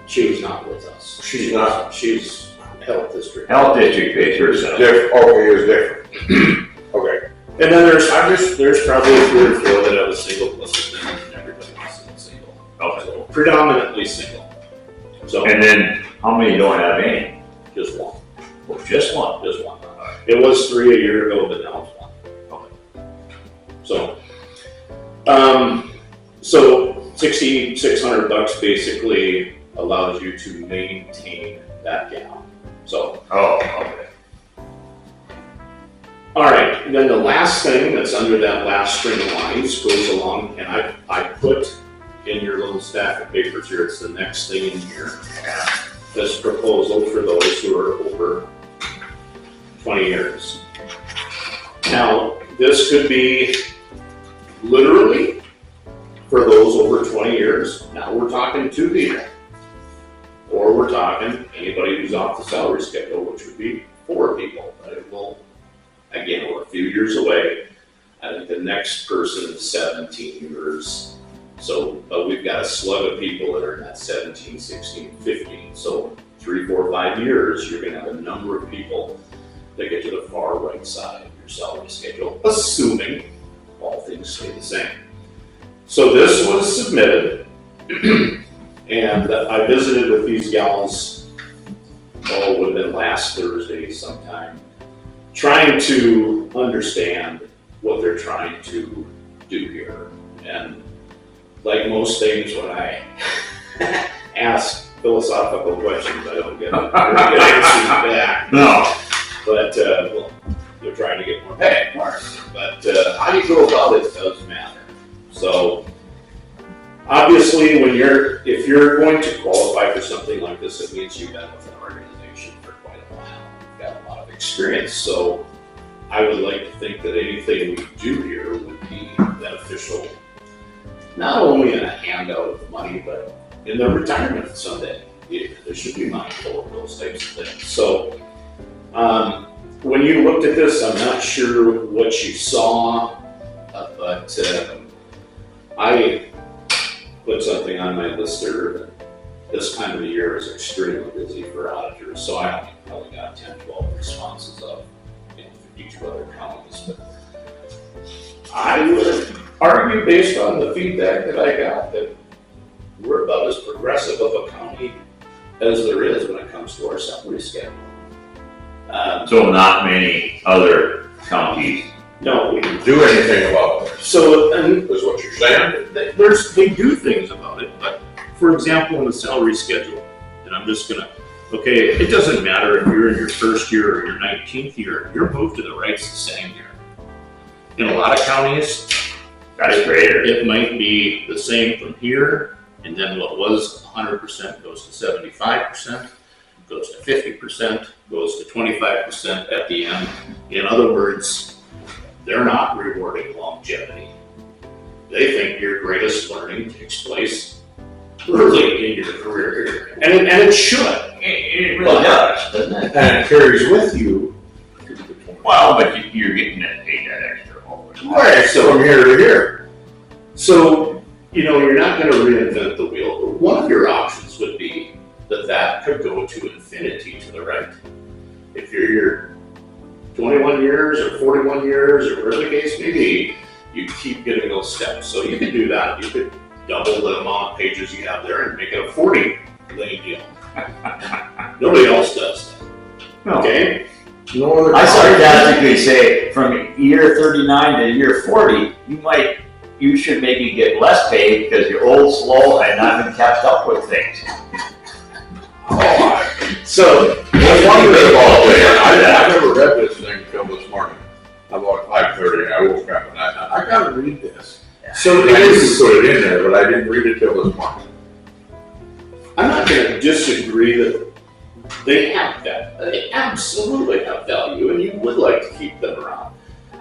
she's not with us. She's not? She's health district. Health district pays herself. okay, is different. Okay. And then there's probably 3 or 4 that have a single plus and everybody else is single. Okay. So predominantly single. So And then, how many don't have any? just one. Well, just one. Just one. It was 3 a year ago, but now it's 1. Okay. So $6,600 basically allows you to maintain that gown. So, Oh, okay. all right, and then the last thing that's under that last string of lines goes along, and I put in your little stack of papers here, it's the next thing in here. This proposal for those who are over 20 years. Now, this could be literally for those over 20 years. Now we're talking 2 people. Or we're talking anybody who's off the salary schedule, which would be 4 people. But it will, again, we're a few years away. I think the next person is 17 years. So, but we've got a slug of people that are in that 17, 16, 15. So 3, 4, 5 years, you're gonna have a number of people that get to the far right side of your salary schedule, assuming all things stay the same. So this was submitted, and I visited with these gals, it would have been last Thursday sometime, trying to understand what they're trying to do here. And like most things, when I ask philosophical questions, I don't get very good answers back. No. But, well, they're trying to get more pay, but how you go about it does matter. So, obviously, if you're going to qualify for something like this, it means you've been with an organization for quite a while. You've got a lot of experience. So, I would like to think that anything we do here would be beneficial, not only in a handout of money, but in their retirement someday. There should be mindful of those types of things. So, when you looked at this, I'm not sure what you saw, but I put something on my lister that this time of the year is extremely busy for auditors, so I only got 10, 12 responses of each of other counties. But I would argue, based on the feedback that I got, that we're about as progressive of a county as there is when it comes to our salary schedule. So not many other counties. No, we Do anything about it, so, and is what you're saying? they do things about it, but for example, in the salary schedule, and I'm just gonna, okay, it doesn't matter if you're in your first year or your 19th year, your move to the right's the same here. In a lot of counties, That's greater. it might be the same from here, and then what was 100% goes to 75%, goes to 50%, goes to 25% at the end. In other words, they're not rewarding longevity. They think your greatest learning takes place early in your career, and it should. It really does, doesn't it? And it carries with you. Well, but you're getting that paid that extra over. Right, so from here to here. So, you're not going to reinvent the wheel. One of your options would be that could go to infinity to the right. If you're here 21 years or 41 years or whatever the case may be, you keep getting those steps. So you could do that. You could double the amount of pages you have there and make it a 40-lane deal. Nobody else does that. No. Okay? No other. I sarcastically say from year 39 to year 40, you should maybe get less paid because you're old, slow, and not even kept up with things. So, That's one thing about it. I never read this thing until this morning. About 5:30, I woke up and I thought, I gotta read this. so I knew you put it in there, but I didn't read it till this morning. I'm not going to disagree that they have that. They absolutely have value, and you would like to keep them around.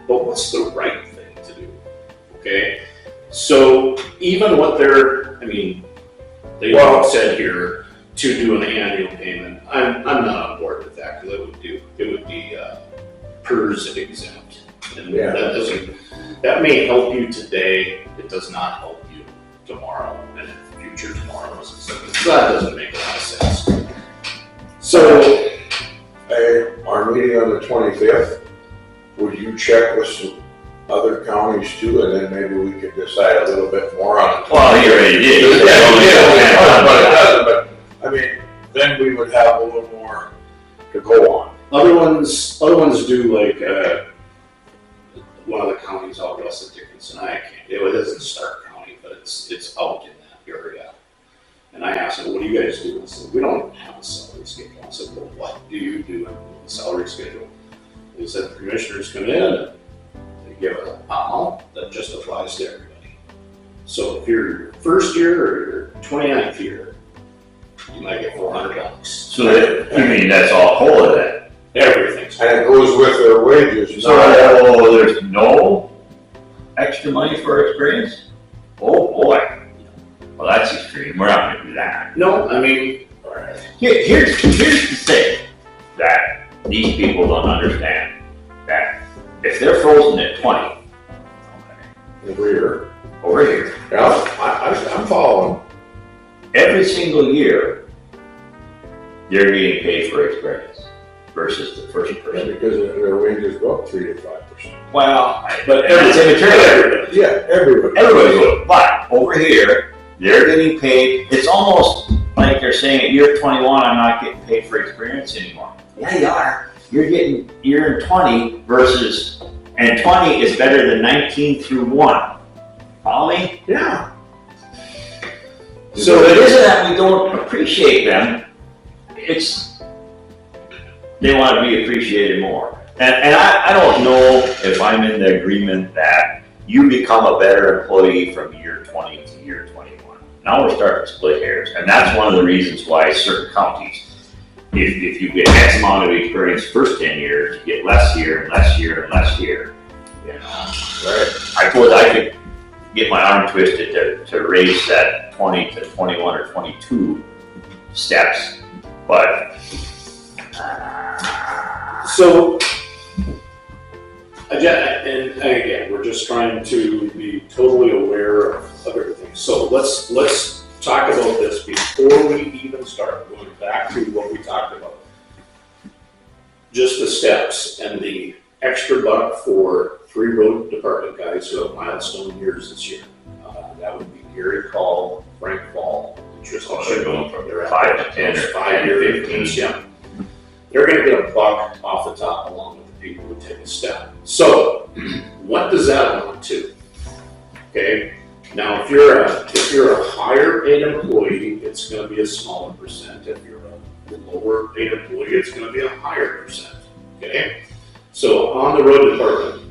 but what's the right thing to do? Okay, so even what they said here to do an annual payment, I'm not on board with that, because it would be PERS exempt. And that may help you today, it does not help you tomorrow and in future tomorrows. So that doesn't make a lot of sense. So, Our meeting on the 25th, would you check with some other counties too, and then maybe we could decide a little bit more on it? Well, you already did. But I mean, then we would have a little more to go on. other ones do, like, one of the counties out west of Dickinson, it isn't Stark County, but it's out in that area. And I asked them, what do you guys do? I said, we don't have a salary schedule. I said, well, what do you do in the salary schedule? They said, the commissioners come in and they give an amount that just applies to everybody. So if you're your first year or your 29th year, you might get $400. So you mean that's all whole of that? Everything's. And it goes with their wages. So there's no extra money for experience? Oh boy. Well, that's extreme. We're not gonna do that. No, I mean, Here's the thing that these people don't understand. That if they're frozen at 20, over here, Yeah, I'm following. every single year, they're getting paid for experience versus the first person. Because their wages go up 3 to 5%. Well, but it's immaterial. Yeah, everybody. Everybody's good. But over here, they're getting paid. It's almost like they're saying at year 21, I'm not getting paid for experience anymore. Yeah, you are. You're in 20 versus, and 20 is better than 19 through 1. Follow me? Yeah. So it isn't that we don't appreciate them. It's, they want to be appreciated more. And I don't know if I'm in the agreement that you become a better employee from year 20 to year 21. Now we're starting to split hairs. And that's one of the reasons why certain counties, if you get X amount of experience first 10 years, you get less here and less here and less here. You know, Right. I suppose I could get my arm twisted to raise that 20 to 21 or 22 steps, but so, and again, we're just trying to be totally aware of everything. So let's talk about this before we even start, going back to what we talked about. Just the steps and the extra buck for 3 road department guys who have milestone years this year. That would be Gary Call, Frank Fall, and Tristan they're going Schimmel. from They're at 5 to 10 or 5-year 15s, yeah. They're gonna get a buck off the top along with the people who take a step. So, what does that amount to? Okay, now if you're a higher paid employee, it's gonna be a smaller percent. If you're a lower paid employee, it's gonna be a higher percent. Okay, so on the road department,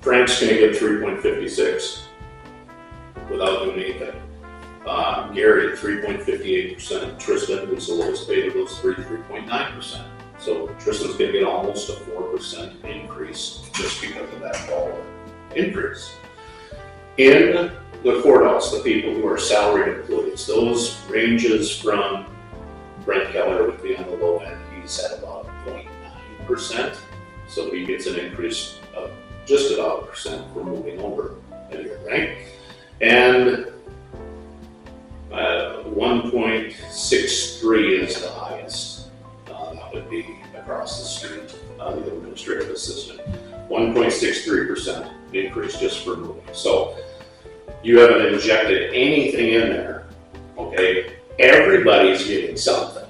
Frank's gonna get 3.56 without doing anything. Gary, 3.58%. Tristan, who's the lowest paid of those three, 3.9%. So Tristan's gonna get almost a 4% increase just because of that dollar increase. In the courthouse, the people who are salaried employees, those ranges from Brent Keller would be on the low end. He's at about 0.9%. So he gets an increase of just about 1% for moving over a year, right? And 1.63 is the highest. That would be across the street, the administrative assistant. 1.63% increase just for moving. So you haven't injected anything in there, okay? Everybody's getting something,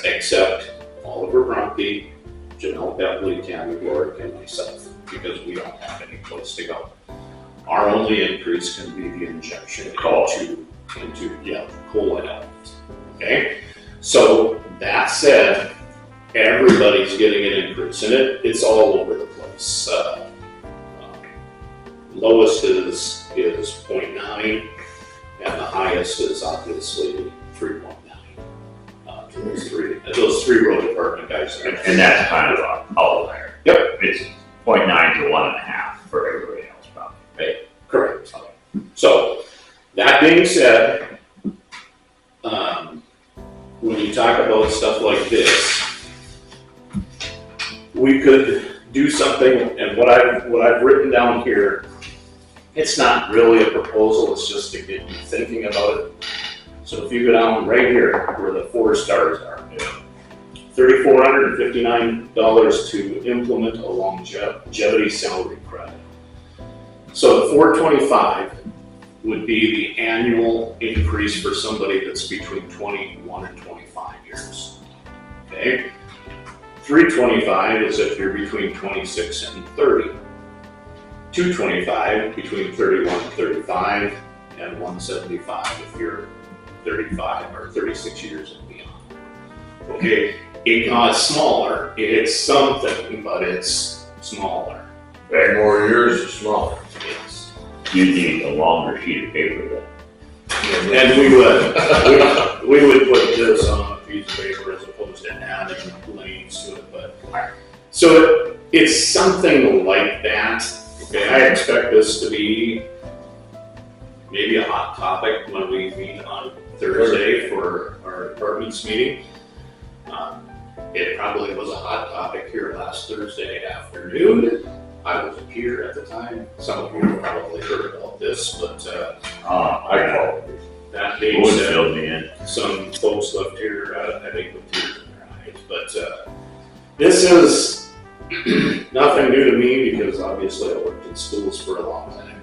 except Oliver Bromke, Janelle Bepley, Tammy Lorick, and myself, because we don't have any place to go. Our only increase can be the injection into COLA element, okay? So that said, everybody's getting an increase, and it's all over the place. Lowest is 0.9, and the highest is obviously 3.9. Those three road department guys. And that's kind of an outlier. Yep. It's 0.9 to 1.5 for everybody else, probably. Correct. So, that being said, when you talk about stuff like this, we could do something, and what I've written down here, it's not really a proposal, it's just to get you thinking about it. So if you go down right here where the 4 stars are, $3,459 to implement a longevity salary credit. So the $425 would be the annual increase for somebody that's between 21 and 25 years. Okay? $325 is if you're between 26 and 30. $225 between 31 and 35, and $175 if you're 35 or 36 years and beyond. Okay, it's not smaller, it's something, but it's smaller. The more years, the smaller. Yes. You need a longer sheet of paper then. And we would put this on a piece of paper as opposed to adding lanes to it, but, so it's something like that. Okay, I expect this to be maybe a hot topic when we meet on Thursday for our department's meeting. It probably was a hot topic here last Thursday afternoon. I wasn't here at the time. Some of you probably heard about this, but I call it. that being Boone said, filled me in. some folks left here, I think, with tears in their eyes. But this is nothing new to me because obviously I worked in schools for a long time.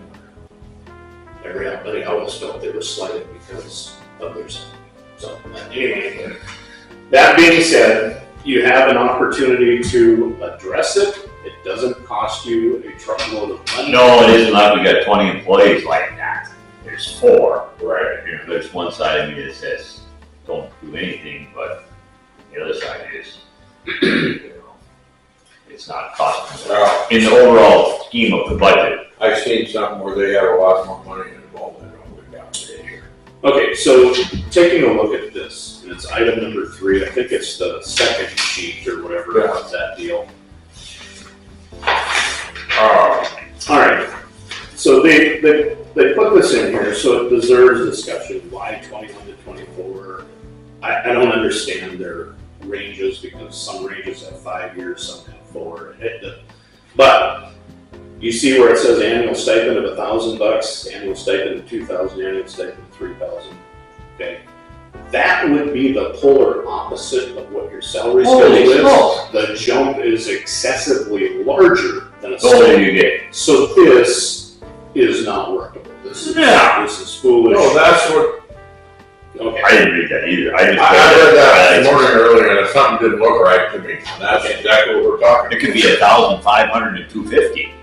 Everybody always felt they were slighted because of their son. So anyway, that being said, you have an opportunity to address it. It doesn't cost you a truckload of money. No, it isn't like we got 20 employees like that. There's 4. Right. You know, there's one side of me that says, don't do anything, but the other side is, you know, it's not costing. Well, In the overall scheme of the budget, I've seen something where they have a lot more money involved than what we got today. Okay, so taking a look at this, and it's item number 3. I think it's the second sheet or whatever of that deal. All right, so they put this in here, so it deserves discussion. Why 21 to 24? I don't understand their ranges because some ranges have 5 years, some have 4. But you see where it says annual stipend of $1,000, annual stipend of $2,000, annual stipend of $3,000. Okay, that would be the polar opposite of what your salary Holy schedule is. smokes. The jump is excessively larger than a the older stipend. you get. So this is not workable. This is foolish. No, that's what, Okay. I didn't read that either. I just I read that this I- morning earlier and something didn't look right to me. And that's exactly what we're talking It about. could be 1,500 and 250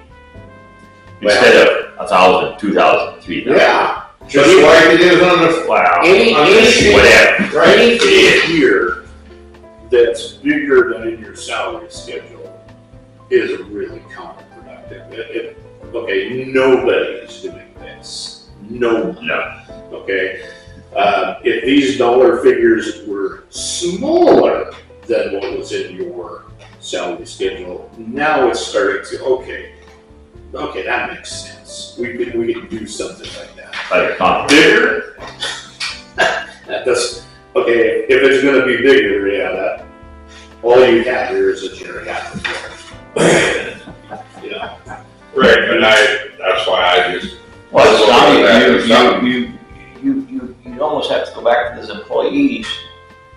instead of 1,000, 2,000, 3,000. Yeah. Just like it is on the, Wow. Anything, Whatever. right? anything here that's bigger than in your salary schedule is really counterproductive. Okay, nobody is doing this. No one. No. Okay. If these dollar figures were smaller than what was in your salary schedule, now it's starting to, okay, that makes sense. We can do something like that. Like a compliment. Bigger? Okay, if it's gonna be bigger, yeah, that, all you have here is a geriatric ward. You know, Right, and that's why I just, Well, you almost have to go back to those employees.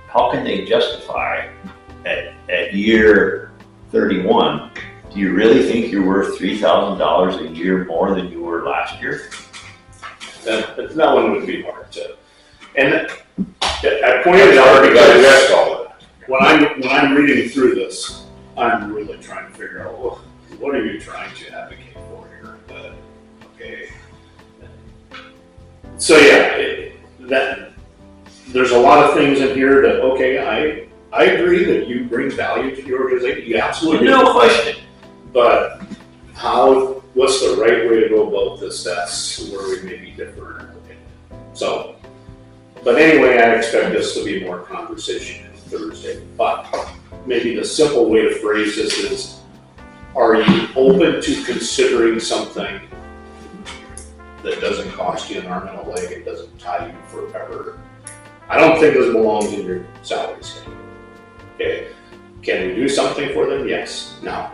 How can they justify at year 31, do you really think you're worth $3,000 a year more than you were last year? that one would be hard to, and I pointed out already got because addressed all of that. when I'm reading through this, I'm really trying to figure out, well, what are you trying to advocate for here? Okay. So yeah, there's a lot of things in here that, okay, I agree that you bring value to the organization, you absolutely do. No question. But what's the right way to go about this? That's where we may be different. So, but anyway, I expect this to be more conversation on Thursday. But maybe the simple way to phrase this is, are you open to considering something that doesn't cost you an arm and a leg, it doesn't tie you forever? I don't think this belongs in your salary schedule. Okay, can we do something for them? Yes. Now,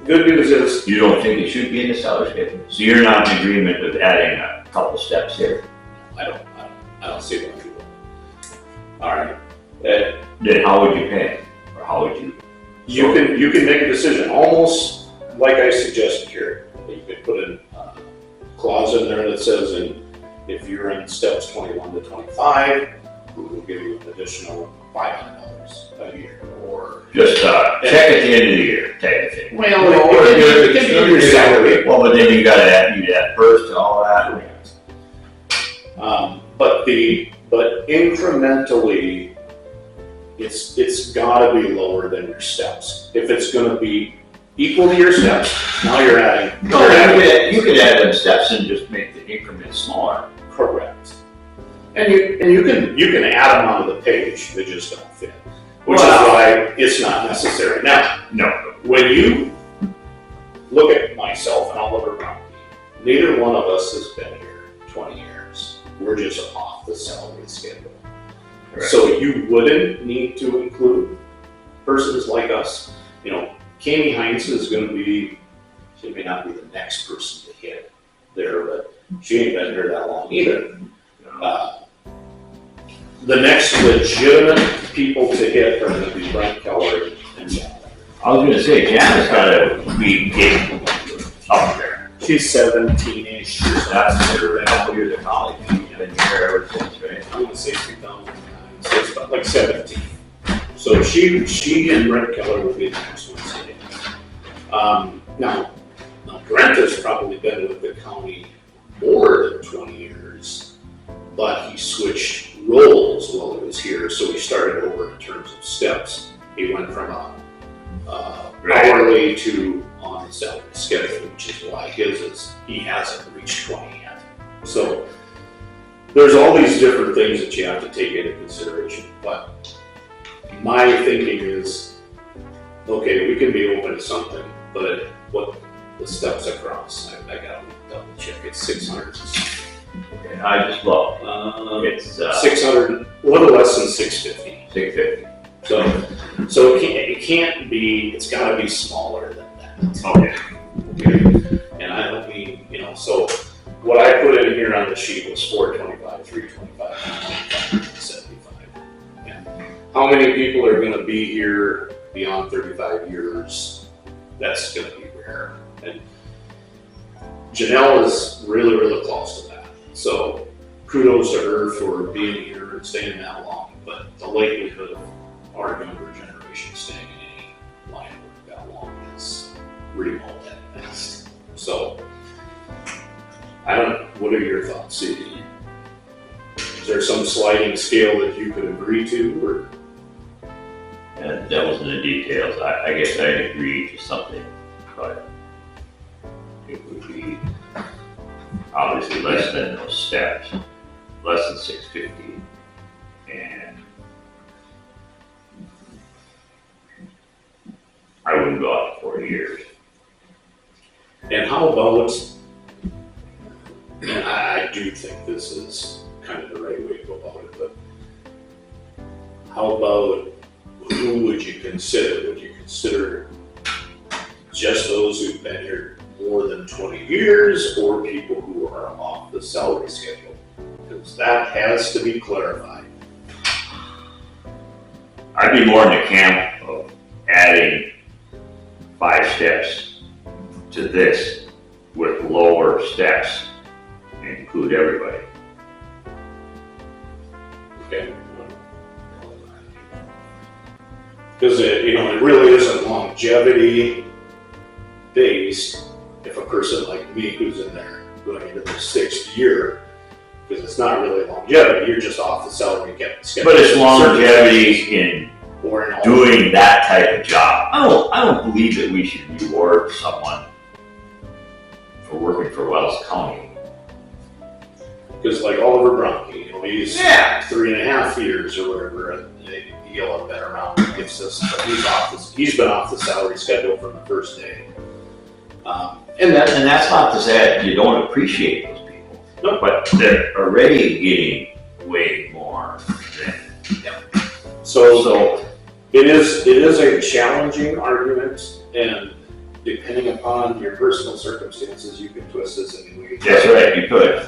good news is, You don't think it should be in the salary schedule? So you're not in agreement with adding a couple steps here? I don't see why we will. All right. Then how would you pay? Or how would you? You can make a decision, almost like I suggested here. You could put in a clause in there that says, if you're in steps 21 to 25, we will give you an additional $500 a year, or Just check at the end of the year, type of thing. it can be your salary. Well, but then you gotta add first to all that. But incrementally, it's gotta be lower than your steps. If it's gonna be equal to your steps, now you're adding. No, you could add them steps and just make the increment smaller. Correct. And you can add them onto the page, they just don't fit. Which is Well, why it's not necessary. Now, No, when you look at myself and Oliver Bromke, neither one of us has been here 20 years. We're just off the salary schedule. Correct. So you wouldn't need to include persons like us. You know, Kami Heinz is gonna be, she may not be the next person to hit there, but she ain't been here that long either. The next legitimate people to hit are gonna be Brent Keller and Jan. I was gonna say, Jan's gotta be getting up there. She's 17-ish. That's her, a couple years of college, she's been here ever since, right? I'm gonna say 2009, so it's about like 17. So she and Brent Keller will be the next ones to hit. Now Brent has probably been with the county more than 20 years, but he switched roles while he was here, so he started over in terms of steps. He went from hourly to on the salary schedule, which is why he hasn't reached 20 yet. So there's all these different things that you have to take into consideration, but my thinking is, okay, we can be open to something, but what the steps across, I gotta double check, it's 600. And I just look, it's 600, a little less than 650. 650. So it can't be, it's gotta be smaller than that. Okay. And I don't mean, so what I put in here on the sheet was 425, 325, 75. And how many people are gonna be here beyond 35 years? That's gonna be rare. And Janelle is really, really close to that. So kudos to her for being here and staying that long, but the likelihood of our younger generation staying in any line of work that long is remote at best. So what are your thoughts, CD? Is there some sliding scale that you could agree to, or? And that was in the details, I guess I'd agree to something, but it would be obviously less than those steps, less than 650, and I wouldn't go out for 4 years. And how about, and I do think this is kind of the right way to go about it, but how about, who would you consider? Would you consider just those who've been here more than 20 years, or people who are off the salary schedule? Because that has to be clarified. I'd be more in the camp of adding 5 steps to this with lower steps and include everybody. Okay. Because it really isn't longevity based. If a person like me who's in there going into their 6th year, because it's not really longevity, you're just off the salary cap schedule. But it's longevity in or in all doing that type of job. I don't believe that we should reward someone for working for Wells County. Because like Oliver Bromke, he's Yeah. 3.5 years or whatever, and he'll have been around and gives us, but he's been off the salary schedule from the first day. And that's not to say that you don't appreciate those people, No. but they're already getting way more than. So it is a challenging argument, and depending upon your personal circumstances, you can twist this any way. That's right, you could.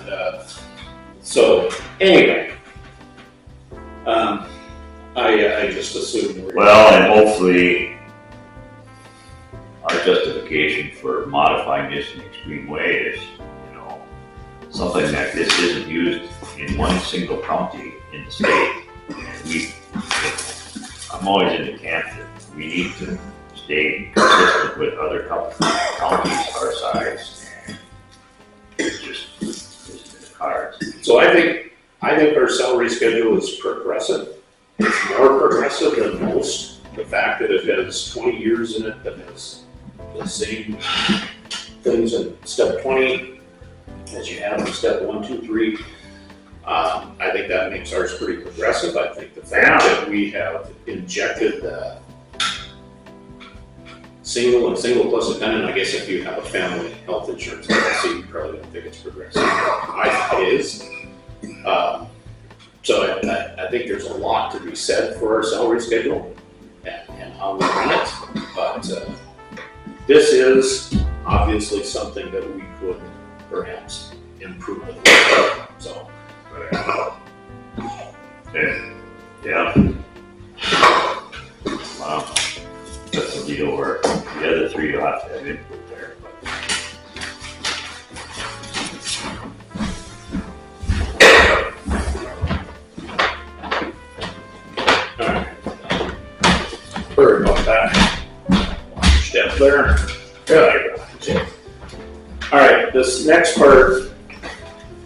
So anyway, I just assumed. Well, and hopefully our justification for modifying this in an extreme way is, something that this isn't used in one single county in the state. I'm alwa's in the camp that we need to stay consistent with other counties our size. It's just isn't in the cards. So I think our salary schedule is progressive. It's more progressive than most. The fact that it has 20 years in it, that has the same things in step 20 as you have in step 1, 2, 3. I think that makes ours pretty progressive. I think the fact that we have injected the single and single plus dependent, I guess if you have a family health insurance policy, you probably don't think it's progressive. I think it is. So I think there's a lot to be said for our salary schedule and how we run it. But this is obviously something that we could perhaps improve a little bit. So. Yeah. Wow. That's a deal where the other three will have to have input there. Sorry about that. Step there. Yeah. All right, this next part,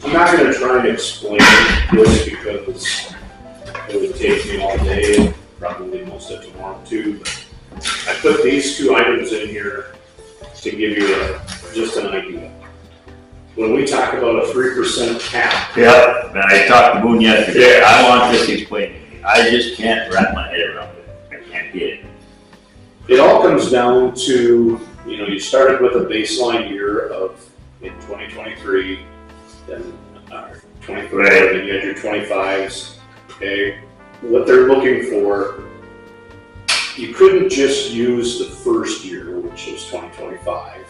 I'm not going to try and explain this because it would take me all day, probably most of tomorrow too. I put these two items in here to give you just an idea. When we talk about a 3% cap. Yeah, and I talked to Boone yesterday. I want this explained to me. I just can't wrap my head around it. I can't get it. It all comes down to, you started with a baseline year of in 2023, then 24, Right. then you had your 25s. Okay, what they're looking for, you couldn't just use the first year, which was 2025.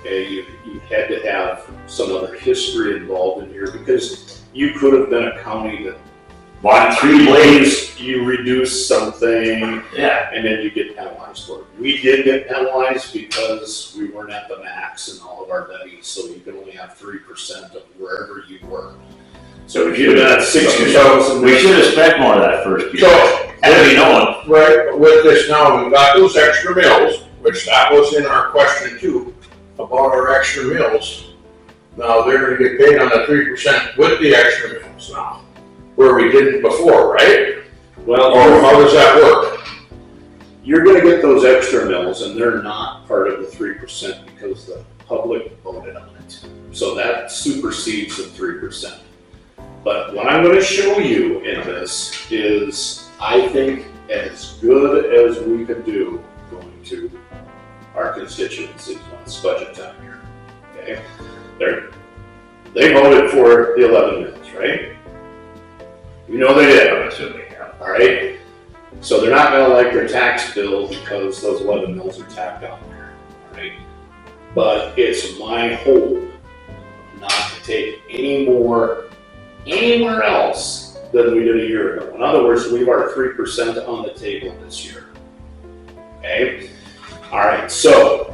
Okay, you had to have some other history involved in here because you could have been a county that Bought 3 blades. you reduce something Yeah. and then you get penalized for it. We did get penalized because we weren't at the max in all of our levies, so you can only have 3% of wherever you were. So if you'd have been at 60,000, We should have spent more of that first year. So, Had we known. right, with this now, we've got those extra mills, which that was in our question too, about our extra mills. Now, they're gonna get paid on the 3% with the extra mills now, where we didn't before, right? well, Or how does that work? you're gonna get those extra mills and they're not part of the 3% because the public voted on it. So that supersedes the 3%. But what I'm gonna show you in this is, I think, as good as we could do going to our constituencies when it's budget time here. Okay? They voted for the 11 mills, right? You know they did. I'm assuming, yeah. All right, so they're not gonna like their tax bill because those 11 mills are tacked on there, all right? But it's my hope not to take any more anywhere else than we did a year ago. In other words, leave our 3% on the table this year, okay? All right, so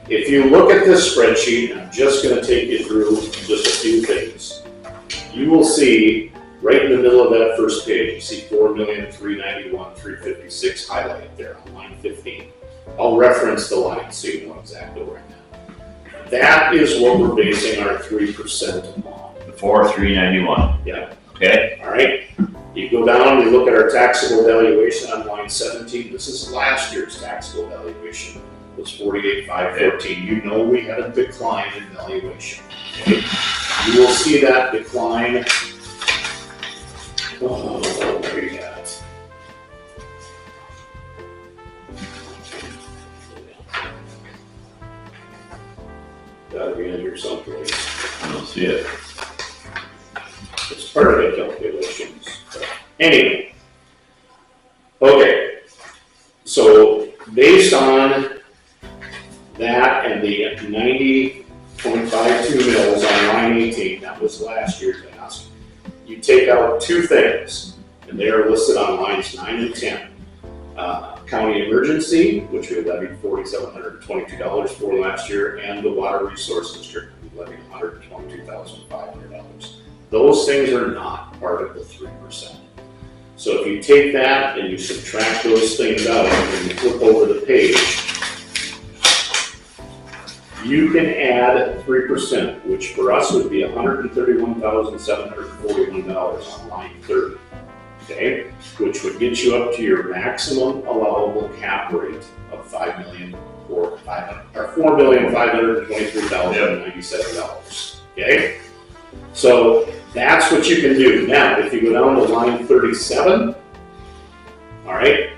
if you look at this spreadsheet, and I'm just gonna take you through just a few things, you will see right in the middle of that first page, you see 4,391,356 highlighted there on line 15. I'll reference the line so you know exactly where I'm at. That is what we're basing our 3% on. The 4,391. Yeah. Okay. All right. You go down, you look at our taxable valuation on line 17. This is last year's taxable valuation. It was 48,514. You know we had a decline in valuation. Okay. You will see that decline Oh, what do we got? Gotta be in here someplace. I don't see it. It's part of the calculations. But anyway. Okay. So based on that and the 90.52 mils on line 18, that was last year's ask, you take out two things, and they are listed on lines 9 and 10. County emergency, which we levied $4,722 for last year, and the water resource district, we levied $122,500. Those things are not part of the 3%. So if you take that and you subtract those things out and you flip over the page, you can add 3%, which for us would be $131,741 on line 30. Okay, which would get you up to your maximum allowable cap rate of $4,523,097. Okay, so that's what you can do. Now, if you go down to line 37, all right,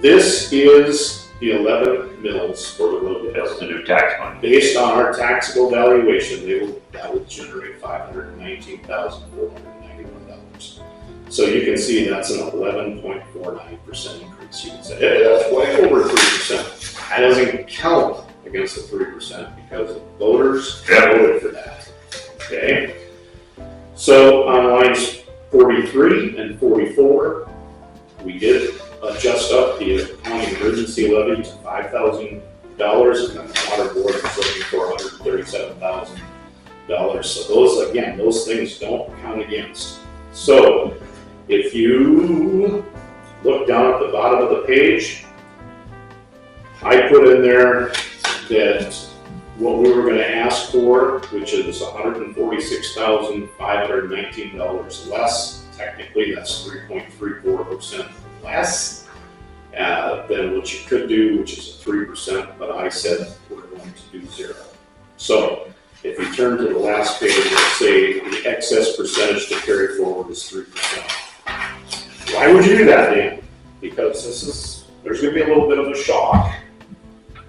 this is the 11 mils for the road. That's the new tax money. Based on our taxable valuation, that would generate $519,491. So you can see that's an 11.49% increase. You can say, hey, that's way over 3%. That doesn't count against the 3% because the voters voted for that. Okay. So on lines 43 and 44, we did adjust up the county emergency levy to $5,000, and then the water board is looking for $137,000. So those things don't count against. So if you look down at the bottom of the page, I put in there that what we were going to ask for, which is $146,519 less. Technically, that's 3.34% less than what you could do, which is a 3%, but I said we're going to do 0. So if you turn to the last page, it'll say the excess percentage to carry forward is 3%. Why would you do that, Dan? Because there's going to be a little bit of a shock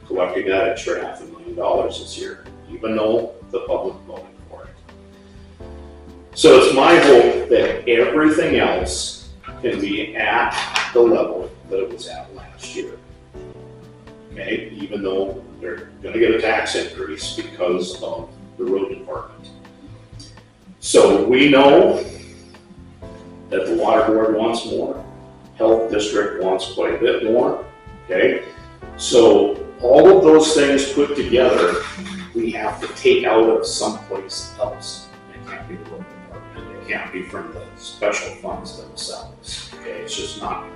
collecting that extra $500,000 this year, even though the public voted for it. So it's my hope that everything else can be at the level that it was at last year. Okay, even though they're going to get a tax increase because of the road department. So we know that the water board wants more, health district wants quite a bit more. Okay, so all of those things put together, we have to take out of someplace else. It can't be the road department. It can't be from the special funds themselves. Okay, it's just not.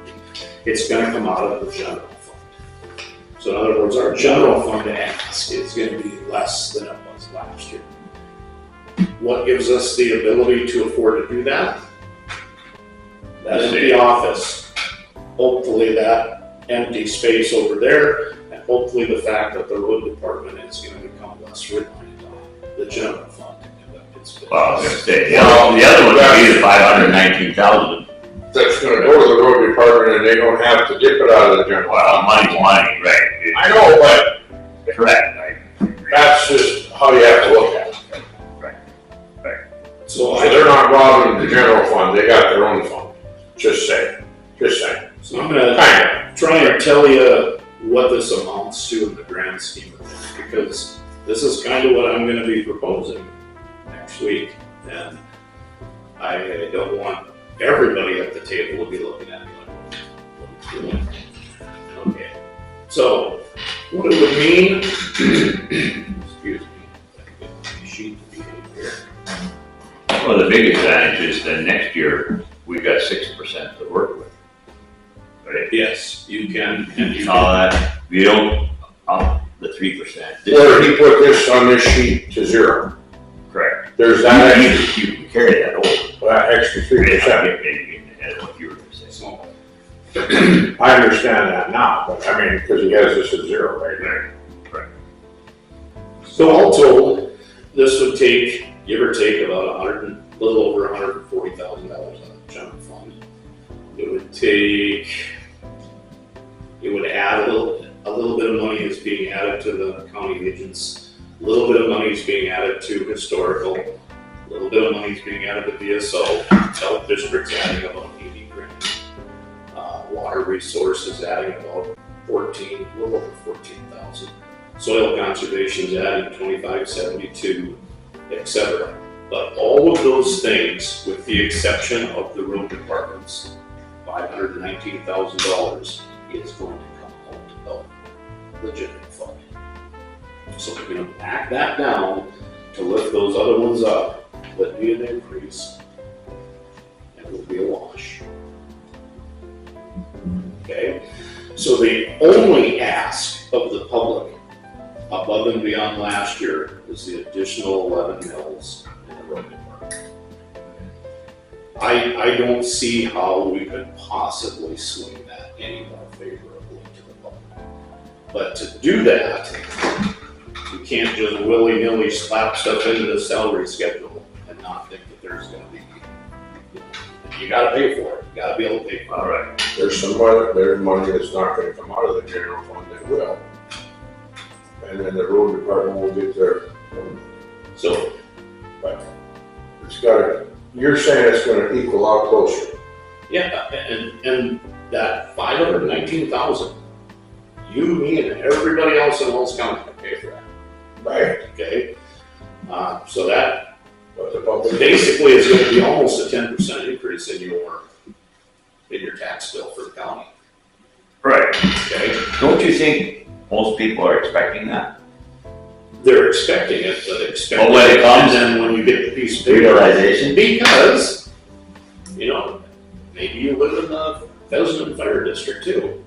It's going to come out of the general fund. So in other words, our general fund ask is going to be less than it was last year. What gives us the ability to afford to do that? That empty office. Hopefully that empty space over there. Hopefully the fact that the road department is going to become less reliant on the general fund to conduct its business. Well, I was going to say, the other one would be the $519,000. That's gonna go to the road department and they don't have to dip it out of the general. Well, money's money, right? I know, but Correct, right? that's just how you have to look at it. Right. So So they're not robbing the general fund, they got their own fund. Just saying. So I'm going to try and tell you what this amounts to in the grand scheme of things, because this is kind of what I'm going to be proposing next week, and I don't want everybody at the table to be looking at me like, what are you doing? Okay, so what it would mean, excuse me, I get my sheet to behave here. Well, the big advantage is that next year, we've got 6% to work with. Right? Yes, you can, and you You don't up the 3%. Where he put this on this sheet to 0. Correct. There's that You can carry that over. that extra 3%. Maybe getting ahead of what you were going to say. So, I understand that now, but I mean, because he has this at 0 right there. Correct. So all told, this would take, give or take, about a little over $140,000 out of the general fund. It would add a little bit of money is being added to the county agents, a little bit of money is being added to historical, a little bit of money is being added to VSO, health district's adding about 80 grand. Water resources adding about a little over 14,000. Soil conservation's adding 2572, etc. But all of those things, with the exception of the road department's $519,000, is going to come out of the general fund. So we're going to back that down to lift those other ones up, that be an increase, and it'll be a wash. Okay? So the only ask of the public above and beyond last year is the additional 11 mills in the road department. I don't see how we could possibly swing that any more favorably to the public. But to do that, you can't just willy-nilly slap stuff into the salary schedule and not think that there's going to be, you got to pay for it. You got to be able to pay for it. All right. There's money that's not gonna come out of the general fund that will. And then the road department will get their, So it's gotta, you're saying it's gonna equal out closer. yeah, and that 519,000, you, me, and everybody else in Wells County can pay for that. Right. Okay, so that But the public. basically is going to be almost a 10% increase in your tax bill for the county. Right. Okay, Don't you think most people are expecting that? they're expecting it, but expecting But when it comes- and then when you get the piece of paper, Realization? because maybe you live in the Pheasant Fire District too.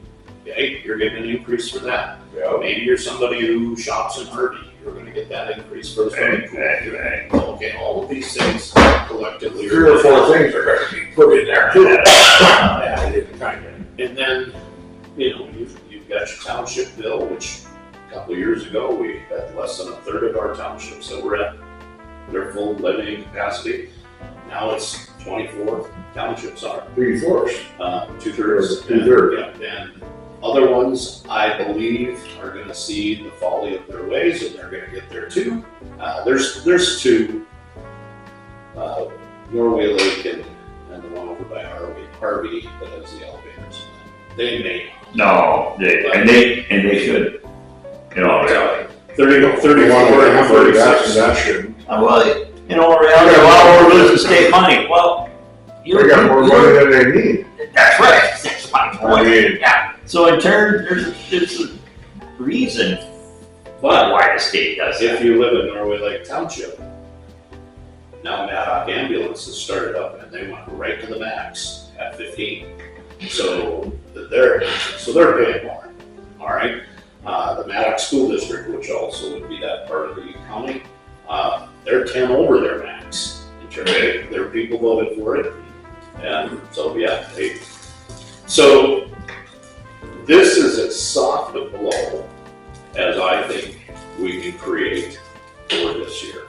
Okay, you're getting an increase for that. Yeah. Maybe you're somebody who shops in Harvey, you're going to get that increase for the swimming pool. Okay, all of these things collectively. Three or four things are gonna be put in there. And then, you've got your township bill, which a couple of years ago, we had less than a third of our townships that were at their full levying capacity. Now it's 24 townships are, 3/4. 2/3. Two-thirds. Yeah, and other ones, I believe, are gonna see the folly of their ways, and they're gonna get there too. There's two, Norway Lake and the one over by Harvey that has the elevators. They may. No, they should. Really. 34 and 46. That shouldn't. Well, reality, well, we're losing state money. Well, They got more money than they need. That's right. That's my I point. mean, Yeah. So in turn, there's a reason But why the state does if that. you live in Norway Lake Township, now Maddock Ambulance has started up and they went right to the max at 15. So they're paying more. All right. The Maddock School District, which also would be that part of the county, they're 10 over their max. Their people voted for it. And so, yeah. So this is as soft a blow as I think we can create for this year.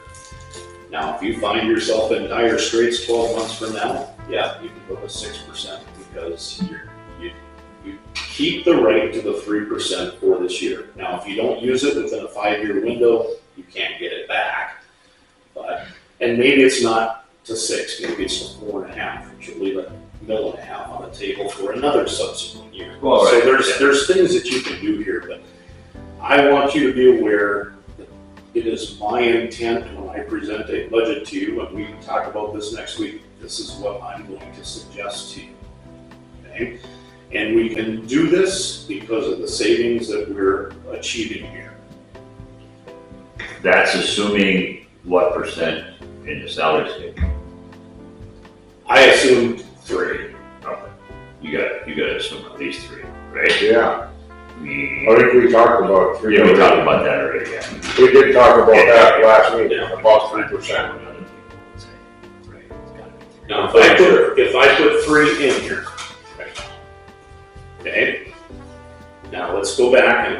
Now, if you find yourself in dire straits 12 months from now, yeah, you can go to 6% because you keep the right to the 3% for this year. Now, if you don't use it within a 5-year window, you can't get it back. And maybe it's not to 6, maybe it's to 4.5, which will leave a $1.5 on the table for another subsequent year. Well, right. So there's things that you can do here, but I want you to be aware that it is my intent when I present a budget to you, and we can talk about this next week, this is what I'm going to suggest to you. Okay? And we can do this because of the savings that we're achieving here. That's assuming what percent in the salary scale? I assumed 3. Okay. You gotta assume at least 3, right? yeah. I I think we talked about 3. Yeah, we talked about that already, yeah. We did talk about that last meeting, about 3%. Now, if I put 3 in here, okay? Now let's go back and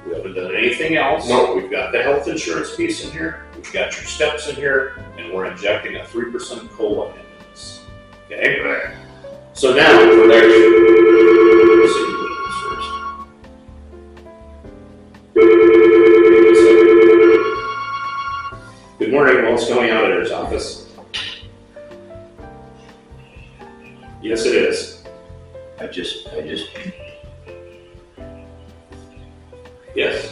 we haven't done anything else. No. We've got the health insurance piece in here, we've got your steps in here, and we're injecting a 3% COLA into this. Okay, Right. so now for next let's see, what is first. Good morning, Wells County Auditor's Office. Yes, it is. I just, Yes.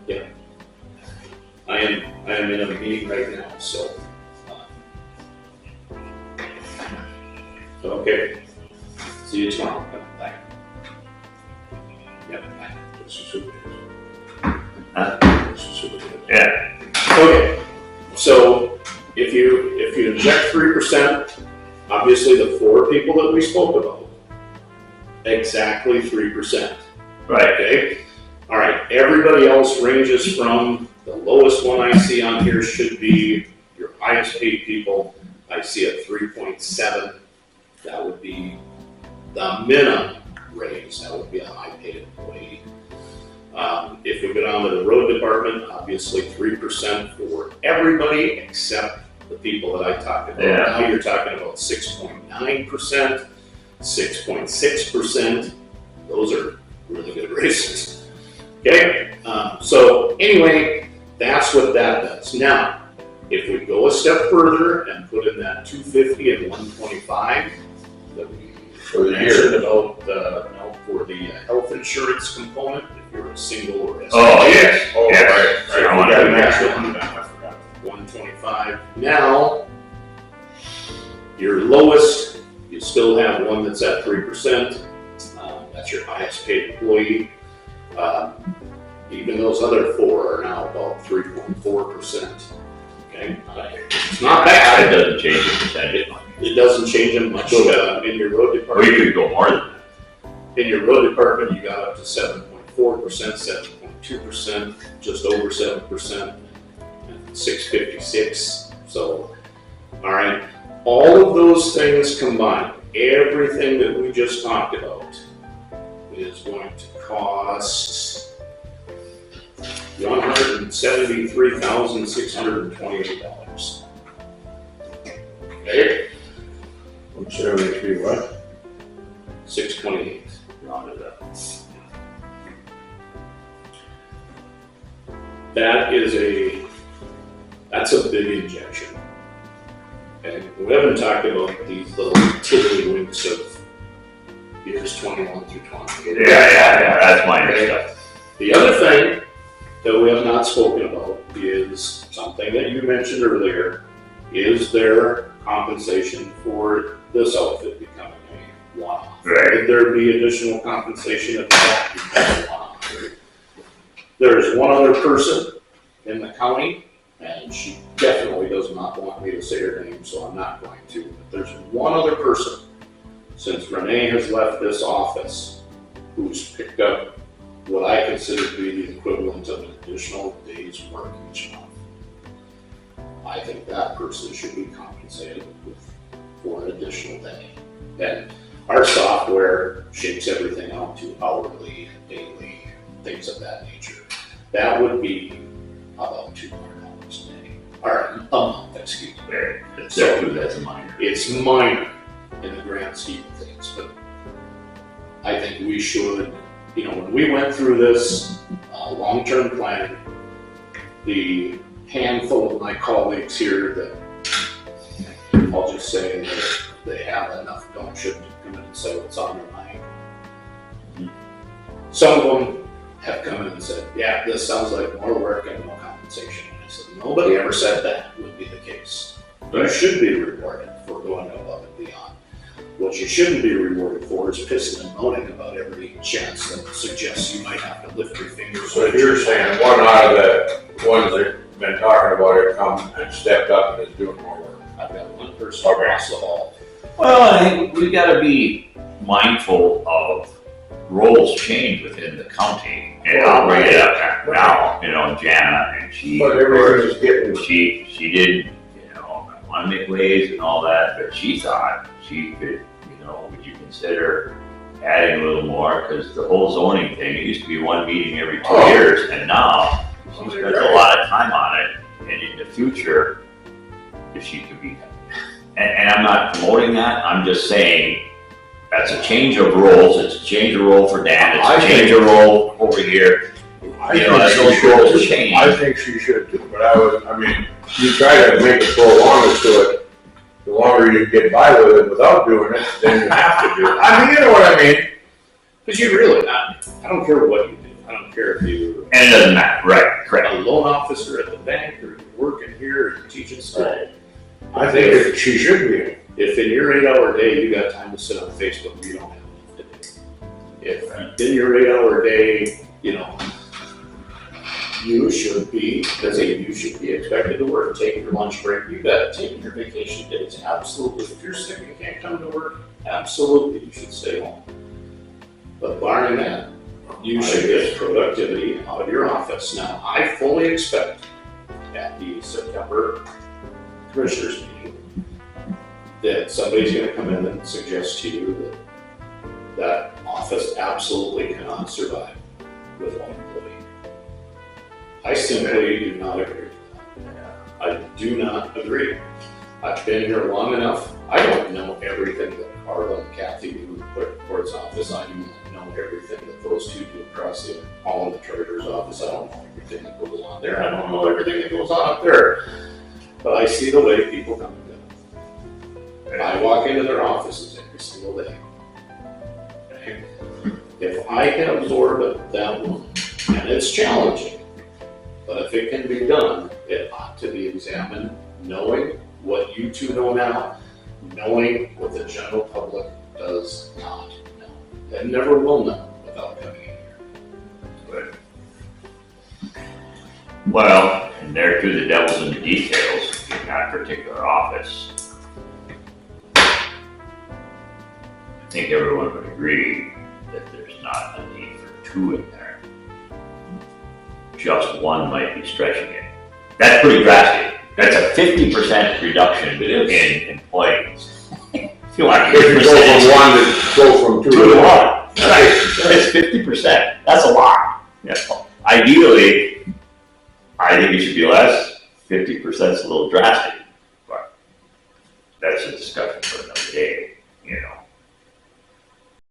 Yeah. I am in a meeting right now, so. Okay. See you tomorrow. Bye. Yep, bye. This is who it is. Huh? This is who it is. yeah, Okay, so if you inject 3%, obviously the 4 people that we spoke about, exactly 3%. right. Okay, all right. Everybody else ranges from the lowest one I see on here should be your highest paid people. I see a 3.7. That would be the minimum raise. That would be a high paid employee. If we go down to the road department, obviously 3% for everybody except the people that I talked about. Yeah. Now you're talking about 6.9%, 6.6%. Those are really good raises. Okay, so anyway, that's what that does. Now, if we go a step further and put in that 250 and 125 that we For the mentioned year. about for the health insurance component, if you're a single or SE. Oh, yes, Oh, yes. right, So I right. wanna We got do an that. extra one, I forgot. 125. Now, your lowest, you still have one that's at 3%. That's your highest paid employee. Even those other 4 are now about 3.4%. Okay, it's not It bad. doesn't change the percentage. It doesn't change them much in your road Or department. you could go more than that. In your road department, you got up to 7.4%, 7.2%, just over 7%, and 656. So, all right, all of those things combined, everything that we just talked about, is going to cost $173,628. Okay, 173 what? 628. Rounded up. That's a big injection. And we haven't talked about these little tiddlywinks of years 21 through 28. Yeah, that's minor stuff. The other thing that we have not spoken about is something that you mentioned earlier. Is there compensation for this outfit becoming a one-off? Right. Would there be additional compensation if that becomes a one-off? There's one other person in the county, and she definitely does not want me to say her name, so I'm not going to. But there's one other person, since Renee has left this office, who's picked up what I consider to be the equivalent of an additional day's work each month. I think that person should be compensated for an additional day. And our software shapes everything out to hourly, daily, things of that nature. That would be about $200 a day, or a month, excuse me. Right. That's a minor. It's minor in the grand scheme of things, but I think we should, when we went through this long-term planning, the handful of my colleagues here that I'll just say that they have enough gumption to come in and say what's on their mind. Some of them have come in and said, yeah, this sounds like more work and no compensation. And I said, nobody ever said that would be the case. You should be rewarded for going above and beyond. What you shouldn't be rewarded for is pissing and moaning about every chance that suggests you might have to lift your fingers. So you're saying one out of the ones that have been talking about it come and stepped up and is doing more work? I've got one person across the hall. Well, I think we gotta be mindful of roles change within the county. And I'll bring it up now, Jana, and she, But of everything course, is getting, she did, want to make waves and all that, but she thought she could, would you consider adding a little more? Because the whole zoning thing, it used to be one meeting every 2 years, and now spends a lot of time on it, and in the future, if she could be, and I'm not promoting that, I'm just saying, that's a change of roles, it's a change of role for Dan, it's a change of role over here. I You know, think as she those should roles too. change. I think she should too, but I mean, you try to make it go longer to it, the longer you get by with it without doing it, then you have to do it. I mean, you know what I mean? Because you really, I don't care what you do. I don't care if you're And it doesn't matter, right, a correct. loan officer at the bank, or you're working here, or you're teaching school. I think she should be. If in your 8-hour day, you got time to sit on Facebook, you don't have enough to do. If in your 8-hour day, you know, you should be expected to work, take your lunch break, you got taking your vacation days, absolutely. If you're sick and can't come to work, absolutely, you should stay home. But barring that, you should get productivity out of your office. Now, I fully expect at the September Commissioners meeting that somebody's gonna come in and suggest to you that office absolutely cannot survive with one employee. I simply do not agree with that. I do not agree. I've been here long enough. I don't know everything that Carla and Kathy do in the court's office. I do not know everything that those two do across the hall in the treasurer's office. I don't know everything that goes on there. I don't know everything that goes on up there. But I see the way people come and go. I walk into their offices every single day. Okay? If I can absorb it that one, and it's challenging, but if it can be done, it ought to be examined, knowing what you two know now, knowing what the general public does not know. And never will know without coming in here. Well, and there too, the devil's in the details in that particular office. I think everyone would agree that there's not a need for two in there. Just one might be stretching it. That's pretty drastic. That's a 50% reduction in employees. If you want to If you go from one to go from two to one. Right, it's 50%. That's a lot. Yeah. Ideally, I think it should be less. 50% is a little drastic, but that's a discussion for another day.